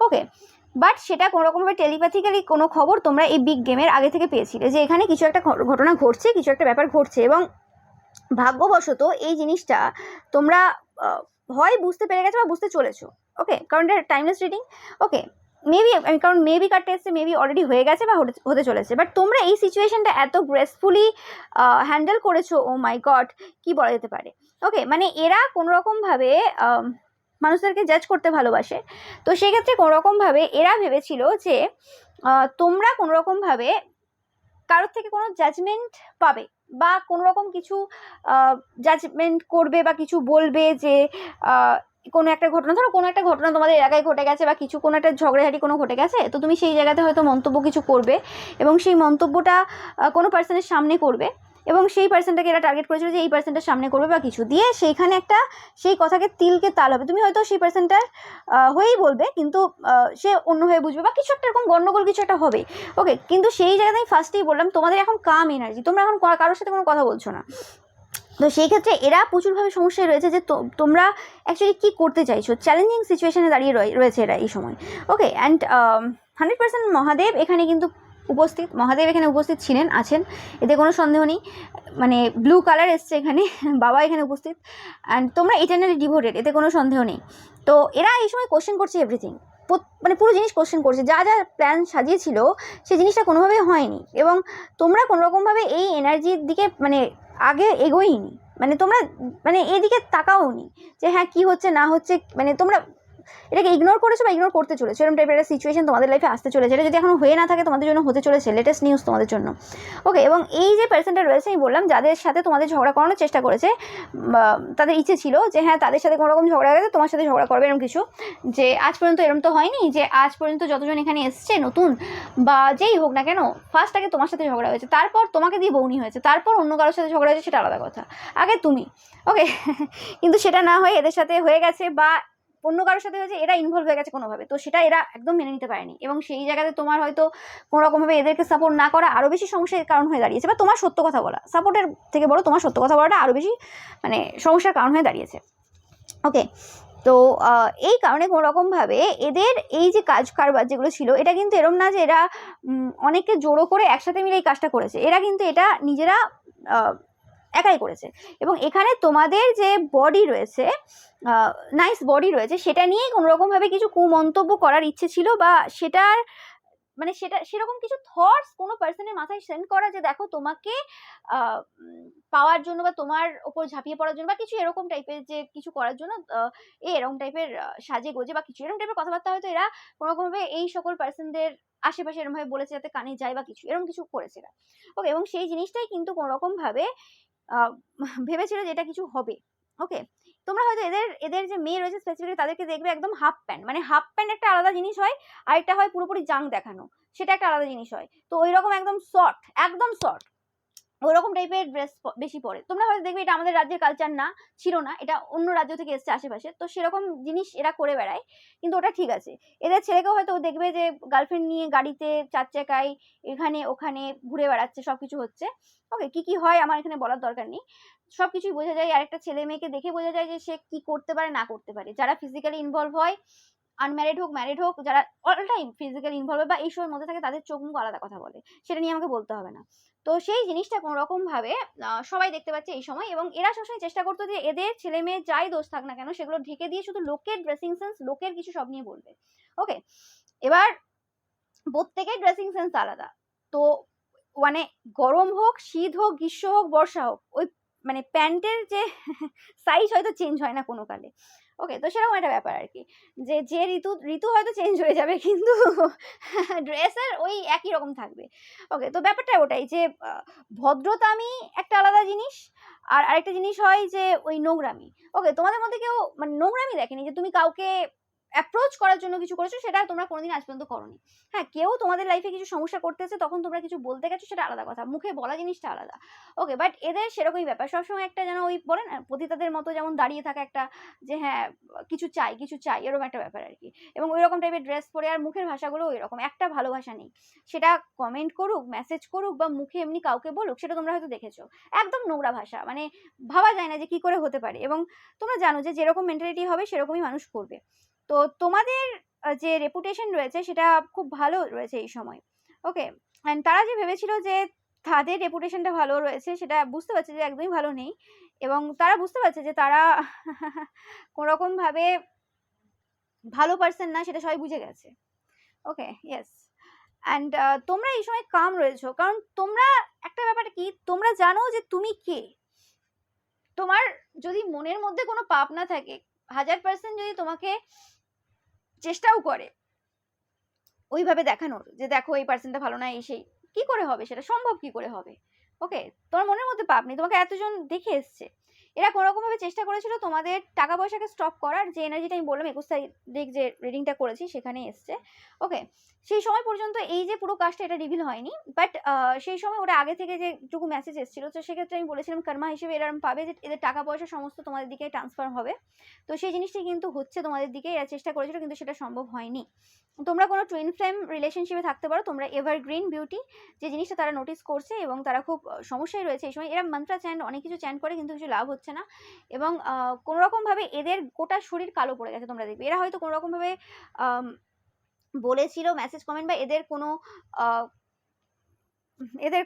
ওকে, বাট সেটা কোনোরকমভাবে টেলিপ্যাথিক্যালি কোনো খবর তোমরা এই বিগ গেমের আগে থেকে পেয়েছিলে যে এখানে কিছু একটা ঘটনা ঘটছে, কিছু একটা ব্যাপার ঘটছে, এবং ভাগ্যবশত এই জিনিসটা তোমরা হয় বুঝতে পেরে গেছো বা বুঝতে চলেছো। ওকে, কারণ এটা টাইমলেস রিডিং। ওকে, মেবি, কারণ মেবি কার্ডটা এসছে, মেবি অলরেডি হয়ে গেছে বা হতে চলেছে, বাট তোমরা এই সিচুয়েশনটা এত গ্রেসফুলি হ্যান্ডেল করেছো, ও মাই গড, কি বলা যেতে পারে। ওকে, মানে এরা কোনোরকমভাবে মানুষদেরকে জাজ করতে ভালোবাসে, তো সেক্ষেত্রে কোনোরকমভাবে এরা ভেবেছিল যে তোমরা কোনোরকমভাবে কারোর থেকে কোনো জাজমেন্ট পাবে বা কোনো রকম কিছু জাজমেন্ট করবে বা কিছু বলবে যে কোনো একটা ঘটনা, ধরো কোনো একটা ঘটনা তোমাদের এলাকায় ঘটে গেছে বা কিছু কোনো একটা ঝগড়াঝাটি কোনো ঘটে গেছে, তো তুমি সেই জায়গাতে হয়তো মন্তব্য কিছু করবে এবং সেই মন্তব্যটা কোনো পার্সনের সামনে করবে এবং সেই পার্সনটাকে এরা টার্গেট করেছিল যে এই পার্সনটার সামনে করবে বা কিছু দিয়ে সেইখানে একটা সেই কথাকে তিলকে তাল হবে। তুমি হয়তো সেই পার্সনটার হয়েই বলবে, কিন্তু সে অন্য হয়ে বুঝবে বা কিছু একটা এরকম গণ্ডগোল কিছু একটা হবে। ওকে, কিন্তু সেই জায়গাতে আমি ফার্স্টেই বললাম তোমাদের এখন কাম এনার্জি, তোমরা এখন কারোর সাথে কোনো কথা বলছো না। তো সেই ক্ষেত্রে এরা প্রচুরভাবে সমস্যায় রয়েছে যে তোমরা অ্যাকচুয়ালি কী করতে চাইছো, চ্যালেঞ্জিং সিচুয়েশনে দাঁড়িয়ে রয়েছে এরা এই সময়। ওকে, অ্যান্ড 100% মহাদেব এখানে কিন্তু উপস্থিত, মহাদেব এখানে উপস্থিত ছিলেন, আছেন, এতে কোনো সন্দেহ নেই। মানে ব্লু কালার এসছে এখানে, বাবা এখানে উপস্থিত, অ্যান্ড তোমরা ইটারনালি ডিভোটেড, এতে কোনো সন্দেহ নেই। তো এরা এই সময় কোশ্চেন করছে এভরিথিং, মানে পুরো জিনিস কোশ্চেন করছে, যা যা প্ল্যান সাজিয়েছিল সেই জিনিসটা কোনোভাবেই হয়নি এবং তোমরা কোনোরকমভাবে এই এনার্জির দিকে মানে আগে এগোইনি, মানে তোমরা মানে এদিকে তাকাওনি যে হ্যাঁ কী হচ্ছে না হচ্ছে, মানে তোমরা এটাকে ইগনোর করেছো বা ইগনোর করতে চলেছো। এরকম টাইপের একটা সিচুয়েশন তোমাদের লাইফে আসতে চলেছে, এটা যদি এখনো হয়ে না থাকে তোমাদের জন্য হতে চলেছে, লেটেস্ট নিউজ তোমাদের জন্য। ওকে, এবং এই যে পার্সনটা রয়েছে আমি বললাম যাদের সাথে তোমাদের ঝগড়া করানোর চেষ্টা করেছে, তাদের ইচ্ছে ছিল যে হ্যাঁ তাদের সাথে কোনো রকম ঝগড়া গেছে তোমার সাথে ঝগড়া করবে, এরকম কিছু, যে আজ পর্যন্ত এরকম তো হয়নি যে আজ পর্যন্ত যতজন এখানে এসছে নতুন বা যেই হোক না কেন, ফার্স্ট আগে তোমার সাথে ঝগড়া হয়েছে, তারপর তোমাকে দিয়ে বউনি হয়েছে, তারপর অন্য কারোর সাথে ঝগড়া হয়েছে, সেটা আলাদা কথা, আগে তুমি। ওকে, কিন্তু সেটা না হয়ে এদের সাথে হয়ে গেছে বা অন্য কারোর সাথে হয়েছে, এরা ইনভলভ হয়ে গেছে কোনোভাবে, তো সেটা এরা একদম মেনে নিতে পারেনি এবং সেই জায়গাতে তোমার হয়তো কোনো রকমভাবে এদেরকে সাপোর্ট না করা আরও বেশি সমস্যার কারণ হয়ে দাঁড়িয়েছে, বা তোমার সত্য কথা বলা, সাপোর্টের থেকে বড় তোমার সত্য কথা বলাটা আরও বেশি মানে সমস্যার কারণ হয়ে দাঁড়িয়েছে। ওকে, তো এই কারণে কোনো রকমভাবে এদের এই যে কাজ কারবার যেগুলো ছিল, এটা কিন্তু এরম না যে এরা অনেককে জোড়ো করে একসাথে মিলে এই কাজটা করেছে, এরা কিন্তু এটা নিজেরা একাই করেছে। এবং এখানে তোমাদের যে বডি রয়েছে, নাইস বডি রয়েছে, সেটা নিয়েই কোনোরকমভাবে কিছু কুমন্তব্য করার ইচ্ছে ছিল বা সেটার মানে সেটা সেরকম কিছু থটস কোনো পার্সনের মাথায় সেন্ড করা যে দেখো তোমাকে পাওয়ার জন্য বা তোমার ওপর ঝাঁপিয়ে পড়ার জন্য বা কিছু এরকম টাইপের যে কিছু করার জন্য এরকম টাইপের সাজে গোজে বা কিছু এরকম টাইপের কথাবার্তা হয়তো এরা কোনোরকমভাবে এই সকল পার্সনদের আশেপাশে এরকমভাবে বলেছে যাতে কানে যায় বা কিছু এরকম কিছু করেছে। ওকে, এবং সেই জিনিসটাই কিন্তু কোনোরকমভাবে ভেবেছিল যে এটা কিছু হবে। ওকে, তোমরা হয়তো এদের যে মেয়ে রয়েছে স্পেসিফিকলি তাদেরকে দেখবে একদম হাফ প্যান্ট, মানে হাফ প্যান্ট একটা আলাদা জিনিস হয়, আরেকটা হয় পুরোপুরি জাং দেখানো, সেটা একটা আলাদা জিনিস হয়। তো ওই রকম একদম শর্ট ওইরকম টাইপের ড্রেস বেশি পরে তোমরা হয়তো দেখবে, এটা আমাদের রাজ্যের কালচার না, ছিল না, এটা অন্য রাজ্য থেকে এসছে আশেপাশে, তো সেরকম জিনিস এরা করে বেড়ায়, কিন্তু ওটা ঠিক আছে। এদের ছেলেকেও হয়তো দেখবে যে গার্লফ্রেন্ড নিয়ে গাড়িতে 4 চাকায় এখানে ওখানে ঘুরে বেড়াচ্ছে, সবকিছু হচ্ছে। ওকে, কি হয় আমার এখানে বলার দরকার নেই, সবকিছুই বোঝা যায়, আর একটা ছেলে মেয়েকে দেখে বোঝা যায় যে সে কি করতে পারে না করতে পারে। যারা ফিজিক্যালি ইনভলভ হয়, আনম্যারিড হোক ম্যারিড হোক, যারা অল টাইম ফিজিক্যালি ইনভলভ বা এই সময়ের মধ্যে থাকে, তাদের চোখ মুখ আলাদা কথা বলে, সেটা নিয়ে আমাকে বলতে হবে না। তো সেই জিনিসটা কোনো রকম ভাবে সবাই দেখতে পাচ্ছে এই সময়, এবং এরা সবসময় চেষ্টা করতো যে এদের ছেলে মেয়ে যাই দোষ থাক না কেন সেগুলো ঢেকে দিয়ে শুধু লোকের ড্রেসিং সেন্স, লোকের কিছু সব নিয়ে বলবে। ওকে, এবার প্রত্যেকের ড্রেসিং সেন্স আলাদা, তো মানে গরম হোক, শীত হোক, গ্রীষ্ম হোক, বর্ষা হোক, ওই মানে প্যান্টের যে সাইজ হয়তো চেঞ্জ হয় না কোনো কালে। ওকে, তো সেরকম একটা ব্যাপার আর কি, যে ঋতু হয়তো চেঞ্জ হয়ে যাবে কিন্তু ড্রেসের ওই একই রকম থাকবে। ওকে, তো ব্যাপারটা ওটাই যে ভদ্রতামি একটা আলাদা জিনিস, আর আরেকটা জিনিস হয় যে ওই নোংরামি। ওকে, তোমাদের মধ্যে কেউ মানে নোংরামি দেখেনি যে তুমি কাউকে অ্যাপ্রোচ করার জন্য কিছু করেছো, সেটা তোমরা কোনোদিন আজ পর্যন্ত করোনি। হ্যাঁ, কেউ তোমাদের লাইফে কিছু সমস্যা করতেছে, তখন তোমরা কিছু বলতে গেছো, সেটা আলাদা কথা, মুখে বলা জিনিসটা আলাদা। ওকে, বাট এদের সেরকমই ব্যাপার, সবসময় একটা যেন ওই বলে না পতিতাদের মতো যেমন দাঁড়িয়ে থাকা একটা, যে হ্যাঁ কিছু চাই কিছু চাই, এরকম একটা ব্যাপার আর কি। এবং ওই রকম টাইপের ড্রেস পরে, আর মুখের ভাষাগুলো ওই রকম, একটা ভালোবাসা নেই। সেটা কমেন্ট করুক, মেসেজ করুক, বা মুখে এমনি কাউকে বলুক, সেটা তোমরা হয়তো দেখেছো, একদম নোংরা ভাষা, মানে ভাবা যায় না যে কি করে হতে পারে। এবং তোমরা জানো যে যেরকম মেন্টালিটি হবে সেরকমই মানুষ করবে। তো তোমাদের যে রেপুটেশন রয়েছে সেটা খুব ভালো রয়েছে এই সময়। ওকে, অ্যান্ড তারা যে ভেবেছিল যে তাদের রেপুটেশনটা ভালো রয়েছে, সেটা বুঝতে পারছে যে একদমই ভালো নেই। এবং তারা বুঝতে পারছে যে তারা কোনোরকম ভাবে ভালো পার্সন না, সেটা সবাই বুঝে গেছে। ওকে, ইয়েস। অ্যান্ড তোমরা এই সময় কাম রয়েছো, কারণ তোমরা একটা ব্যাপার কি, তোমরা জানো যে তুমি কে। তোমার যদি মনের মধ্যে কোনো পাপ না থাকে, 1000% যদি তোমাকে চেষ্টাও করে ওইভাবে দেখানোর যে দেখো এই পার্সনটা ভালো না, এই সেই, কি করে হবে, সেটা সম্ভব কি করে হবে? ওকে, তোমার মনের মধ্যে পাপ নেই, তোমাকে এতজন দেখে এসছে। এরা কোনোরকম ভাবে চেষ্টা করেছিল তোমাদের টাকা পয়সাকে স্টপ করার, যে এনার্জিটা আমি বললাম 21 তারিখ যে রিডিংটা করেছি সেখানে এসছে। ওকে, সেই সময় পর্যন্ত এই যে পুরো কাজটা এটা রিভিল হয়নি, বাট সেই সময় ওরা আগে থেকে যেটুকু মেসেজ এসেছিল, তো সেক্ষেত্রে আমি বলেছিলাম কর্মা হিসেবে এরকম পাবে যে এদের টাকা পয়সা সমস্ত তোমাদের দিকে ট্রান্সফার হবে। তো সেই জিনিসটি কিন্তু হচ্ছে তোমাদের দিকে, এরা চেষ্টা করেছিল কিন্তু সেটা সম্ভব হয়নি। তোমরা কোনো টুইন ফ্লেম রিলেশনশিপে থাকতে পারো, তোমরা এভারগ্রিন বিউটি, যে জিনিসটা তারা নোটিস করছে, এবং তারা খুব সমস্যায় রয়েছে এই সময়। এরা মন্ত্রা চ্যান্ট অনেক কিছু চ্যান্ট করে, কিন্তু কিছু লাভ হচ্ছে না। এবং কোনো রকমভাবে এদের গোটা শরীর কালো পড়ে গেছে, তোমরা দেখবে। এরা হয়তো কোনো রকমভাবে বলেছিল মেসেজ কমেন্ট, বা এদের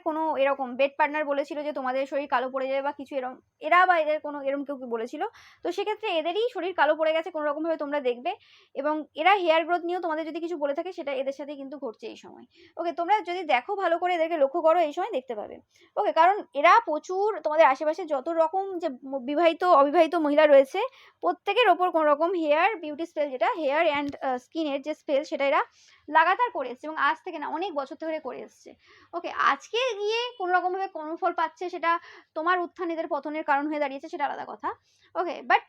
কোনো এরকম বেড পার্টনার বলেছিল যে তোমাদের শরীর কালো পড়ে যাবে বা কিছু এরকম, এরা বা এদের কোনো এরকম কেউ বলেছিল। তো সেক্ষেত্রে এদেরই শরীর কালো পড়ে গেছে কোনো রকমভাবে, তোমরা দেখবে। এবং এরা হেয়ার গ্রোথ নিয়েও তোমাদের যদি কিছু বলে থাকে, সেটা এদের সাথে কিন্তু ঘটছে এই সময়। ওকে, তোমরা যদি দেখো ভালো করে, এদেরকে লক্ষ্য করো, এই সময় দেখতে পাবে। ওকে, কারণ এরা প্রচুর তোমাদের আশেপাশে যত রকম যে বিবাহিত অবিবাহিত মহিলা রয়েছে, প্রত্যেকের ওপর কোনো রকম হেয়ার বিউটি স্পেল, যেটা হেয়ার অ্যান্ড স্কিনের যে স্পেল, সেটা এরা লাগাতার করে এসছে, এবং আজ থেকে না, অনেক বছর ধরে করে এসছে। ওকে, আজকে গিয়ে কোনো রকমভাবে কর্মফল পাচ্ছে, সেটা তোমার উত্থান এদের পতনের কারণ হয়ে দাঁড়িয়েছে, সেটা আলাদা কথা। ওকে, বাট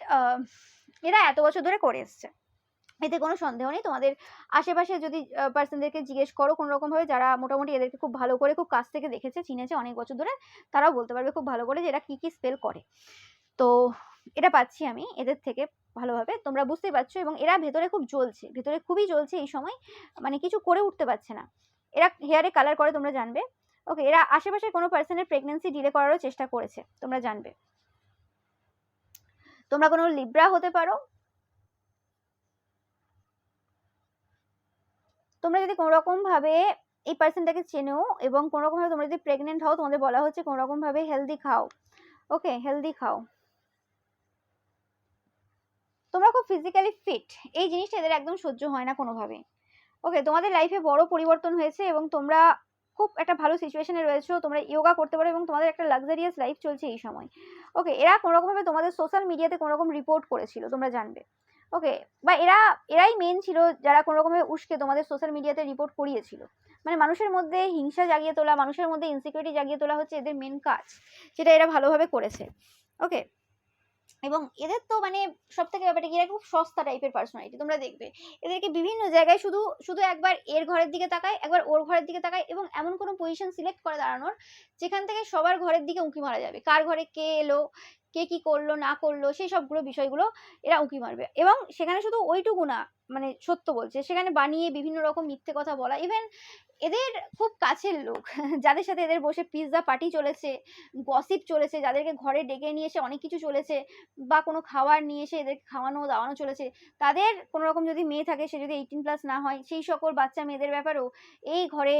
এরা এত বছর ধরে করে এসছে, এতে কোনো সন্দেহ নেই। তোমাদের আশেপাশে যদি পার্সনদেরকে জিজ্ঞেস করো কোনো রকমভাবে, যারা মোটামুটি এদেরকে খুব ভালো করে খুব কাছ থেকে দেখেছে, চিনেছে অনেক বছর ধরে, তারাও বলতে পারবে খুব ভালো করে যে এরা কি কি স্পেল করে। তো এটা পাচ্ছি আমি এদের থেকে ভালোভাবে, তোমরা বুঝতেই পারছো। এবং এরা ভেতরে খুব জ্বলছে, ভেতরে খুবই জ্বলছে এই সময়, মানে কিছু করে উঠতে পারছে না। এরা হেয়ারে কালার করে, তোমরা জানবে। ওকে, এরা আশেপাশে কোনো পার্সনের প্রেগনেন্সি ডিলে করারও চেষ্টা করেছে, তোমরা জানবে। তোমরা কোনো লিব্রা হতে পারো। তোমরা যদি কোনো রকম ভাবে এই পার্সনটাকে চেনো, এবং কোনো রকম ভাবে তোমরা যদি প্রেগনেন্ট হও, তোমাদের বলা হচ্ছে কোনো রকম ভাবে হেলদি খাও। ওকে, হেলদি খাও। তোমরা খুব ফিজিক্যালি ফিট, এই জিনিসটা এদের একদম সহ্য হয় না কোনোভাবে। ওকে, তোমাদের লাইফে বড় পরিবর্তন হয়েছে, এবং তোমরা খুব একটা ভালো সিচুয়েশনে রয়েছো, তোমরা ইয়োগা করতে পারো, এবং তোমাদের একটা লাক্সারিয়াস লাইফ চলছে এই সময়। ওকে, এরা কোনো রকমভাবে তোমাদের সোশ্যাল মিডিয়াতে কোনো রকম রিপোর্ট করেছিল, তোমরা জানবে। ওকে, বা এরাই মেন ছিল যারা কোনো রকমভাবে উস্কে তোমাদের সোশ্যাল মিডিয়াতে রিপোর্ট করিয়েছিল। মানে মানুষের মধ্যে হিংসা জাগিয়ে তোলা, মানুষের মধ্যে ইনসিকিউরিটি জাগিয়ে তোলা হচ্ছে এদের মেন কাজ, যেটা এরা ভালোভাবে করেছে। ওকে, এবং এদের তো মানে সব থেকে ব্যাপারটা কি, এরা খুব সস্তা টাইপের পার্সোনালিটি, তোমরা দেখবে এদেরকে বিভিন্ন জায়গায় শুধু শুধু একবার এর ঘরের দিকে তাকায়, একবার ওর ঘরের দিকে তাকায়, এবং এমন কোনো পজিশন সিলেক্ট করে দাঁড়ানোর যেখান থেকে সবার ঘরের দিকে উঁকি মারা যাবে, কার ঘরে কে এলো, কে কি করলো না করলো, সেই সবগুলো বিষয়গুলো এরা উঁকি মারবে। এবং সেখানে শুধু ওইটুকু না, মানে সত্য বলছে, সেখানে বানিয়ে বিভিন্ন রকম মিথ্যে কথা বলা। ইভেন এদের খুব কাছের লোক যাদের সাথে এদের বসে পিৎজা পার্টি চলেছে, গসিপ চলেছে, যাদেরকে ঘরে ডেকে নিয়ে এসে অনেক কিছু চলেছে, বা কোনো খাবার নিয়ে এসে এদেরকে খাওয়ানো দাওয়ানো চলেছে, তাদের কোনো রকম যদি মেয়ে থাকে, সে যদি 18+ না হয়, সেই সকল বাচ্চা মেয়েদের ব্যাপারেও এই ঘরে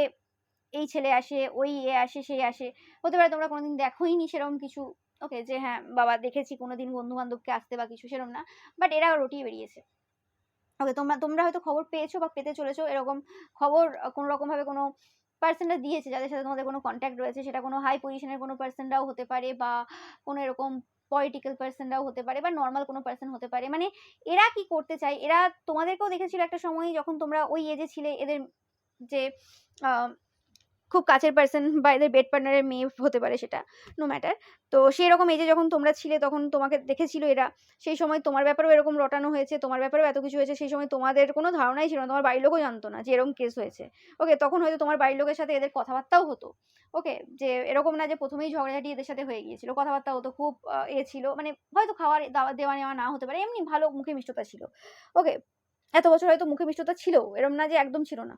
এই ছেলে আসে, ওই এ আসে, সেই আসে। হতে পারে তোমরা কোনোদিন দেখোইনি সেরকম কিছু। ওকে, যে হ্যাঁ বাবা দেখেছি কোনোদিন বন্ধু বান্ধবকে আসতে বা কিছু, সেরকম না, বাট এরা রটিয়ে বেরিয়েছে। ওকে, তোমরা হয়তো খবর পেয়েছো বা পেতে চলেছো, এরকম খবর কোনো রকম ভাবে কোনো পার্সনরা দিয়েছে, যাদের সাথে তোমাদের কোনো কন্ট্যাক্ট রয়েছে, সেটা কোনো হাই পজিশনের কোনো পার্সনরাও হতে পারে, বা কোনো এরকম পলিটিক্যাল পার্সনরাও হতে পারে, বা নর্মাল কোনো পার্সন হতে পারে। মানে এরা কি করতে চায়, এরা তোমাদেরকেও দেখেছিল একটা সময় যখন তোমরা ওই এজে ছিলে, এদের যে খুব কাছের পার্সন বা এদের বেড পার্টনারের মেয়ে হতে পারে, সেটা নো ম্যাটার। তো সেই রকম এজে যখন তোমরা ছিলে তখন তোমাকে দেখেছিল এরা, সেই সময় তোমার ব্যাপারেও এরকম রটানো হয়েছে, তোমার ব্যাপারেও এত কিছু হয়েছে, সেই সময় তোমাদের কোনো ধারণাই ছিল না, তোমার বাড়ির লোকও জানতো না যে এরকম কেস হয়েছে। ওকে, তখন হয়তো তোমার বাড়ির লোকের সাথে এদের কথাবার্তাও হতো। ওকে, যে এরকম না যে প্রথমেই ঝগড়াঝাটি এদের সাথে হয়ে গিয়েছিল, কথাবার্তা হতো, খুব ছিল, মানে হয়তো খাওয়ার দাওয়া দেওয়া নেওয়া না হতে পারে, এমনি ভালো মুখে মিষ্টতা ছিল। ওকে, এত বছর হয়তো মুখে মিষ্টতা ছিল, এরকম না যে একদম ছিল না।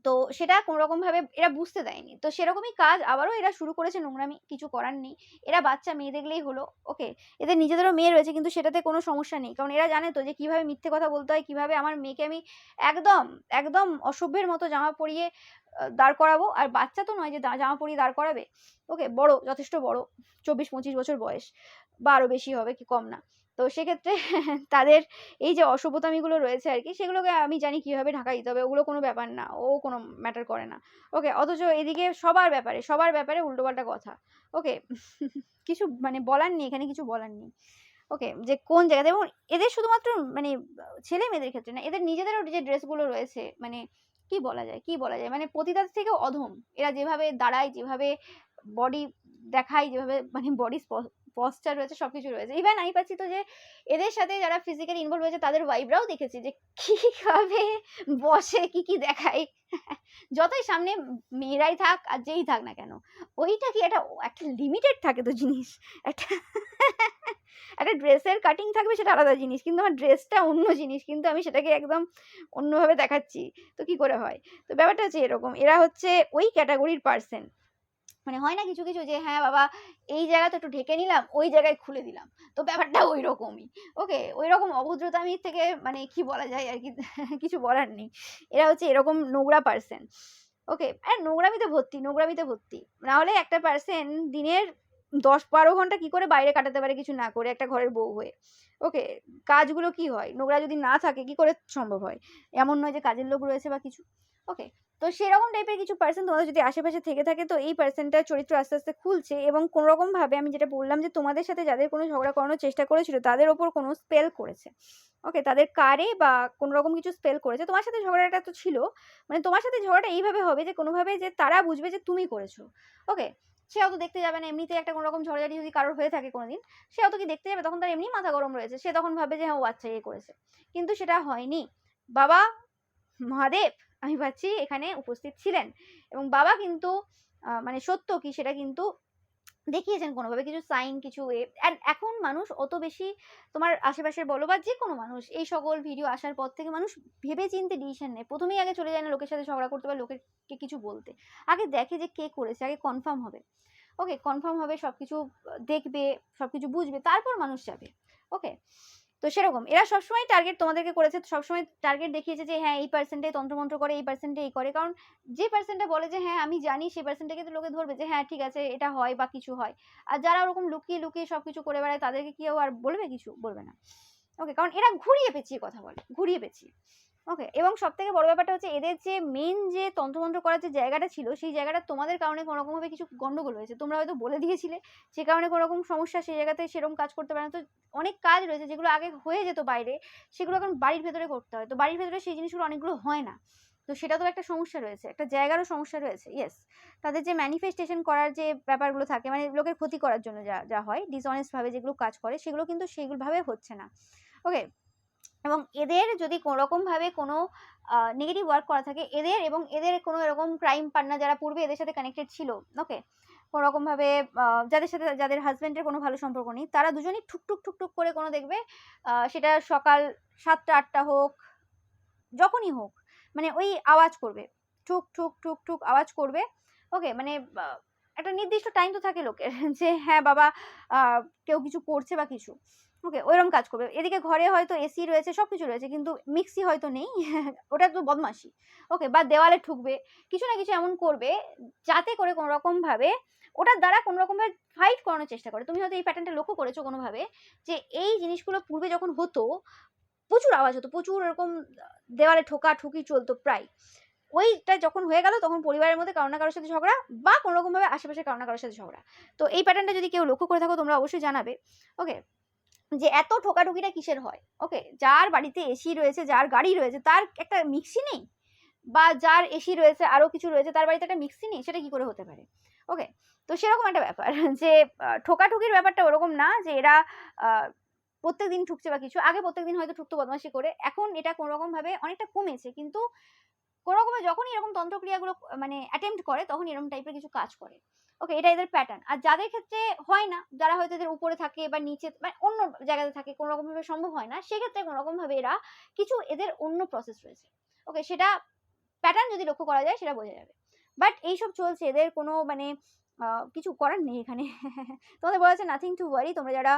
তো সেটা কোনোরকম ভাবে এরা বুঝতে দেয়নি। তো সেরকমই কাজ আবারও এরা শুরু করেছে, নোংরামি, কিছু করার নেই। এরা বাচ্চা মেয়ে দেখলেই হলো। ওকে, এদের নিজেদেরও মেয়ে রয়েছে, কিন্তু সেটাতে কোনো সমস্যা নেই, কারণ এরা জানে তো যে কিভাবে মিথ্যে কথা বলতে হয়, কিভাবে আমার মেয়েকে আমি একদম একদম অসভ্যের মতো জামা পরিয়ে দাঁড় করাবো। আর বাচ্চা তো নয় যে জামা পরিয়ে দাঁড় করাবে। ওকে, বড়, যথেষ্ট বড়, 24-25 বছর বয়স, বা আরো বেশি হবে, কি কম না। তো সেক্ষেত্রে তাদের এই যে অসভ্যতামিগুলো রয়েছে আর কি, সেগুলোকে আমি জানি কিভাবে ঢাকা দিতে হবে, ওগুলো কোনো ব্যাপার না, ও কোনো ম্যাটার করে না। ওকে, অথচ এদিকে সবার ব্যাপারে উল্টোপাল্টা কথা। ওকে, কিছু মানে বলার নেই, এখানে কিছু বলার নেই। ওকে, যে কোন জায়গাতে, এবং এদের শুধুমাত্র মানে ছেলে মেয়েদের ক্ষেত্রে না, এদের নিজেদেরও যে ড্রেসগুলো রয়েছে, মানে কি বলা যায়, মানে পতিতার থেকেও অধম। এরা যেভাবে দাঁড়ায়, যেভাবে বডি দেখায়, যেভাবে মানে বডি পশ্চার রয়েছে, সবকিছু রয়েছে। ইভেন আমি পাচ্ছি তো যে এদের সাথে যারা ফিজিক্যালি ইনভলভ হয়েছে তাদের ওয়াইফরাও দেখেছি যে কিভাবে বসে, কি দেখায়। যতই সামনে মেয়েরাই থাক আর যেই থাক না কেন, ওইটা কি একটা লিমিটেড থাকে তো জিনিস, একটা একটা ড্রেসের কাটিং থাকবে, সেটা আলাদা জিনিস, কিন্তু আমার ড্রেসটা অন্য জিনিস, কিন্তু আমি সেটাকে একদম অন্যভাবে দেখাচ্ছি, তো কি করে হয়? তো ব্যাপারটা হচ্ছে এরকম, এরা হচ্ছে ওই ক্যাটাগরির পার্সন। মানে হয় না কিছু কিছু যে হ্যাঁ বাবা এই জায়গাটা একটু ঢেকে নিলাম, ওই জায়গায় খুলে দিলাম, তো ব্যাপারটা ওই রকমই। ওকে, ওই রকম অভদ্রতামি থেকে মানে কি বলা যায় আর কি, কিছু বলার নেই। এরা হচ্ছে এরকম নোংরা পার্সন। ওকে, আর নোংরামিতে ভর্তি, না হলে একটা পার্সন দিনের 10-12 ঘন্টা কি করে বাইরে কাটাতে পারে কিছু না করে, একটা ঘরের বউ হয়ে। ওকে, কাজগুলো কি হয়, নোংরা যদি না থাকে কি করে সম্ভব হয়? এমন নয় যে কাজের লোক রয়েছে বা কিছু। ওকে, তো সেরকম টাইপের কিছু পার্সন তোমাদের যদি আশেপাশে থেকে থাকে, তো এই পার্সনটার চরিত্র আস্তে আস্তে খুলছে, এবং কোনোরকম ভাবে আমি যেটা বললাম যে তোমাদের সাথে যাদের কোনো ঝগড়া করানোর চেষ্টা করেছিল তাদের ওপর কোনো স্পেল করেছে। ওকে, তাদের কারে বা কোনো রকম কিছু স্পেল করেছে। তোমার সাথে ঝগড়াটা তো ছিল, মানে তোমার সাথে ঝগড়াটা এইভাবে হবে যে কোনোভাবে যে তারা বুঝবে যে তুমি করেছো। ওকে, সে অত দেখতে যাবে না, এমনিতে একটা কোনো রকম ঝগড়াঝাটি যদি কারোর হয়ে থাকে কোনোদিন, সে অত কি দেখতে যাবে, তখন তার এমনি মাথা গরম রয়েছে, সে তখন ভাবে যে হ্যাঁ ও আচ্ছা এ করেছে, কিন্তু সেটা হয়নি। বাবা মহাদেব আমি পাচ্ছি এখানে উপস্থিত ছিলেন, এবং বাবা কিন্তু মানে সত্য কি সেটা কিন্তু দেখিয়েছেন কোনোভাবে, কিছু সাইন, কিছু অ্যান্ড এখন মানুষ অত বেশি, তোমার আশেপাশের বলো বা যে কোনো মানুষ, এই সকল ভিডিও আসার পর থেকে মানুষ ভেবে চিন্তে ডিসিশন নেয়, প্রথমেই আগে চলে যায় না লোকের সাথে ঝগড়া করতে বা লোকেরকে কিছু বলতে, আগে দেখে যে কে করেছে, আগে কনফার্ম হবে। ওকে, কনফার্ম হবে, সবকিছু দেখবে, সবকিছু বুঝবে, তারপর মানুষ যাবে। ওকে, তো সেরকম এরা সবসময় টার্গেট তোমাদেরকে করেছে, সবসময় টার্গেট দেখিয়েছে যে হ্যাঁ এই পার্সেন্টে তন্ত্রমন্ত্র করে, এই পার্সেন্টে এই করে, কারণ যে পার্সেন্টটা বলে যে হ্যাঁ আমি জানি, সেই পার্সেন্টটাকে তো লোকে ধরবে যে হ্যাঁ ঠিক আছে এটা হয় বা কিছু হয়। আর যারা ওরকম লুকিয়ে লুকিয়ে সবকিছু করে বেড়ায় তাদেরকে কেউ আর বলবে, কিছু বলবে না। ওকে, কারণ এরা ঘুরিয়ে পেঁচিয়ে কথা বলে, ঘুরিয়ে পেঁচিয়ে। ওকে, এবং সব থেকে বড় ব্যাপারটা হচ্ছে এদের যে মেন যে তন্ত্রমন্ত্র করার যে জায়গাটা ছিল, সেই জায়গাটা তোমাদের কারণে কোনো রকমভাবে কিছু গন্ডগোল হয়েছে, তোমরা হয়তো বলে দিয়েছিলে, সে কারণে কোনো রকম সমস্যা, সেই জায়গাতে সেরকম কাজ করতে পারে না। তো অনেক কাজ রয়েছে যেগুলো আগে হয়ে যেত বাইরে, সেগুলো এখন বাড়ির ভেতরে করতে হয়, তো বাড়ির ভেতরে সেই জিনিসগুলো অনেকগুলো হয় না। তো সেটা তো একটা সমস্যা রয়েছে, একটা জায়গারও সমস্যা রয়েছে। ইয়েস, তাদের যে ম্যানিফেস্টেশন করার যে ব্যাপারগুলো থাকে, মানে লোকের ক্ষতি করার জন্য যা যা হয় ডিসঅনেস্ট ভাবে যেগুলো কাজ করে, সেগুলো কিন্তু সেইগুলোভাবে হচ্ছে না। ওকে, এবং এদের যদি কোনোরকমভাবে কোনো নেগেটিভ ওয়ার্ক করা থাকে এদের, এবং এদের কোনো এরকম ক্রাইম পার্টনার যারা পূর্বে এদের সাথে কানেক্টেড ছিল, ওকে, কোনোরকমভাবে যাদের সাথে যাদের হাজব্যান্ডের কোনো ভালো সম্পর্ক নেই, তারা দুজনেই ঠুকঠুক ঠুকঠুক করে কোনো দেখবে, সেটা সকাল 7টা-8টা হোক, যখনই হোক, মানে ওই আওয়াজ করবে, ঠুক ঠুক ঠুক ঠুক আওয়াজ করবে। ওকে, মানে একটা নির্দিষ্ট টাইম তো থাকে লোকের যে হ্যাঁ বাবা কেউ কিছু করছে বা কিছু। ওকে, ওইরকম কাজ করবে। এদিকে ঘরে হয়তো এসি রয়েছে, সবকিছু রয়েছে, কিন্তু মিক্সি হয়তো নেই, ওটা তো বদমাশি। ওকে, বা দেওয়ালে ঠুকবে, কিছু না কিছু এমন করবে যাতে করে কোনো রকম ভাবে ওটার দ্বারা কোনো রকম ভাবে ফাইট করানোর চেষ্টা করে। তুমি হয়তো এই প্যাটার্নটা লক্ষ্য করেছো কোনোভাবে, যে এই জিনিসগুলো পূর্বে যখন হতো প্রচুর আওয়াজ হতো, প্রচুর এরকম দেওয়ালে ঠোকাঠুকি চলতো প্রায়। ওইটা যখন হয়ে গেল তখন পরিবারের মধ্যে কারো না কারোর সাথে ঝগড়া, বা কোনো রকম ভাবে আশেপাশে কারো না কারোর সাথে ঝগড়া। তো এই প্যাটার্নটা যদি কেউ লক্ষ্য করে থাকো তোমরা অবশ্যই জানাবে। ওকে, যে এত ঠোকাঠুকিটা কিসের হয়? ওকে, যার বাড়িতে এসি রয়েছে, যার গাড়ি রয়েছে, তার একটা মিক্সি নেই? বা যার এসি রয়েছে আরও কিছু রয়েছে তার বাড়িতে একটা মিক্সি নেই, সেটা কি করে হতে পারে? ওকে, তো সেরকম একটা ব্যাপার যে ঠোকাঠুকির ব্যাপারটা ওরকম না যে এরা প্রত্যেকদিন ঠুকছে বা কিছু। আগে প্রত্যেকদিন হয়তো ঠুকতো বদমাইশি করে, এখন এটা কোনোরকমভাবে অনেকটা কমেছে, কিন্তু কোনোরকমে যখনই এরকম তন্ত্রক্রিয়াগুলো মানে অ্যাটেম্প্ট করে তখন এরকম টাইপের কিছু কাজ করে। ওকে, এটা এদের প্যাটার্ন। আর যাদের ক্ষেত্রে হয় না, যারা হয়তো এদের উপরে থাকে বা নিচে মানে অন্য জায়গাতে থাকে, কোনোরকমভাবে সম্ভব হয় না, সেক্ষেত্রে কোনোরকমভাবে এরা কিছু এদের অন্য প্রসেস রয়েছে। ওকে, সেটা প্যাটার্ন যদি লক্ষ্য করা যায় সেটা বোঝা যাবে। বাট এইসব চলছে, এদের কোনো মানে কিছু করার নেই এখানে। তোমাদের বলা আছে নাথিং টু ওয়ারি। তোমরা যারা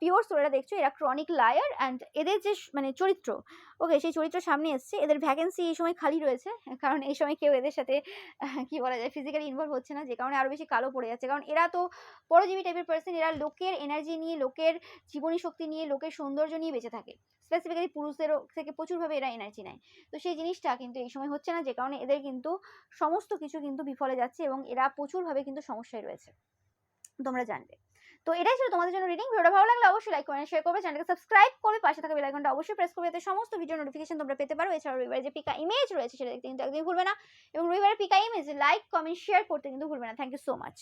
পিওর সোলরা দেখছো, এরা ক্রনিক লায়ার অ্যান্ড এদের যে মানে চরিত্র, ওকে, সেই চরিত্র সামনে এসছে। এদের ভ্যাকেন্সি এই সময় খালি রয়েছে, কারণ এই সময় কেউ এদের সাথে কি বলা যায় ফিজিক্যালি ইনভলভ হচ্ছে না, যে কারণে আরো বেশি কালো পড়ে যাচ্ছে। কারণ এরা তো পরজীবী টাইপের পার্সন, এরা লোকের এনার্জি নিয়ে, লোকের জীবনী শক্তি নিয়ে, লোকের সৌন্দর্য নিয়ে বেঁচে থাকে। স্পেসিফিক্যালি পুরুষদেরও থেকে প্রচুরভাবে এরা এনার্জি নেয়। তো সেই জিনিসটা কিন্তু এই সময় হচ্ছে না, যে কারণে এদের কিন্তু সমস্ত কিছু কিন্তু বিফলে যাচ্ছে এবং এরা প্রচুরভাবে কিন্তু সমস্যায় রয়েছে, তোমরা জানবে। তো এটাই ছিল তোমাদের জন্য রিডিং। ভিডিওটা ভালো লাগলে অবশ্যই লাইক কমেন্ট শেয়ার করবে, চ্যানেলকে সাবস্ক্রাইব করবে, পাশে থাকা বেল আইকনটা অবশ্যই প্রেস করবে, যাতে সমস্ত ভিডিও নোটিফিকেশন তোমরা পেতে পারো। এছাড়াও রবিবারে যে পিকা ইমেজ রয়েছে সেটা দেখতে কিন্তু একদমই ভুলবে না, এবং রবিবারের পিকা ইমেজ লাইক কমেন্ট শেয়ার করতে কিন্তু ভুলবে না। Thank you so much.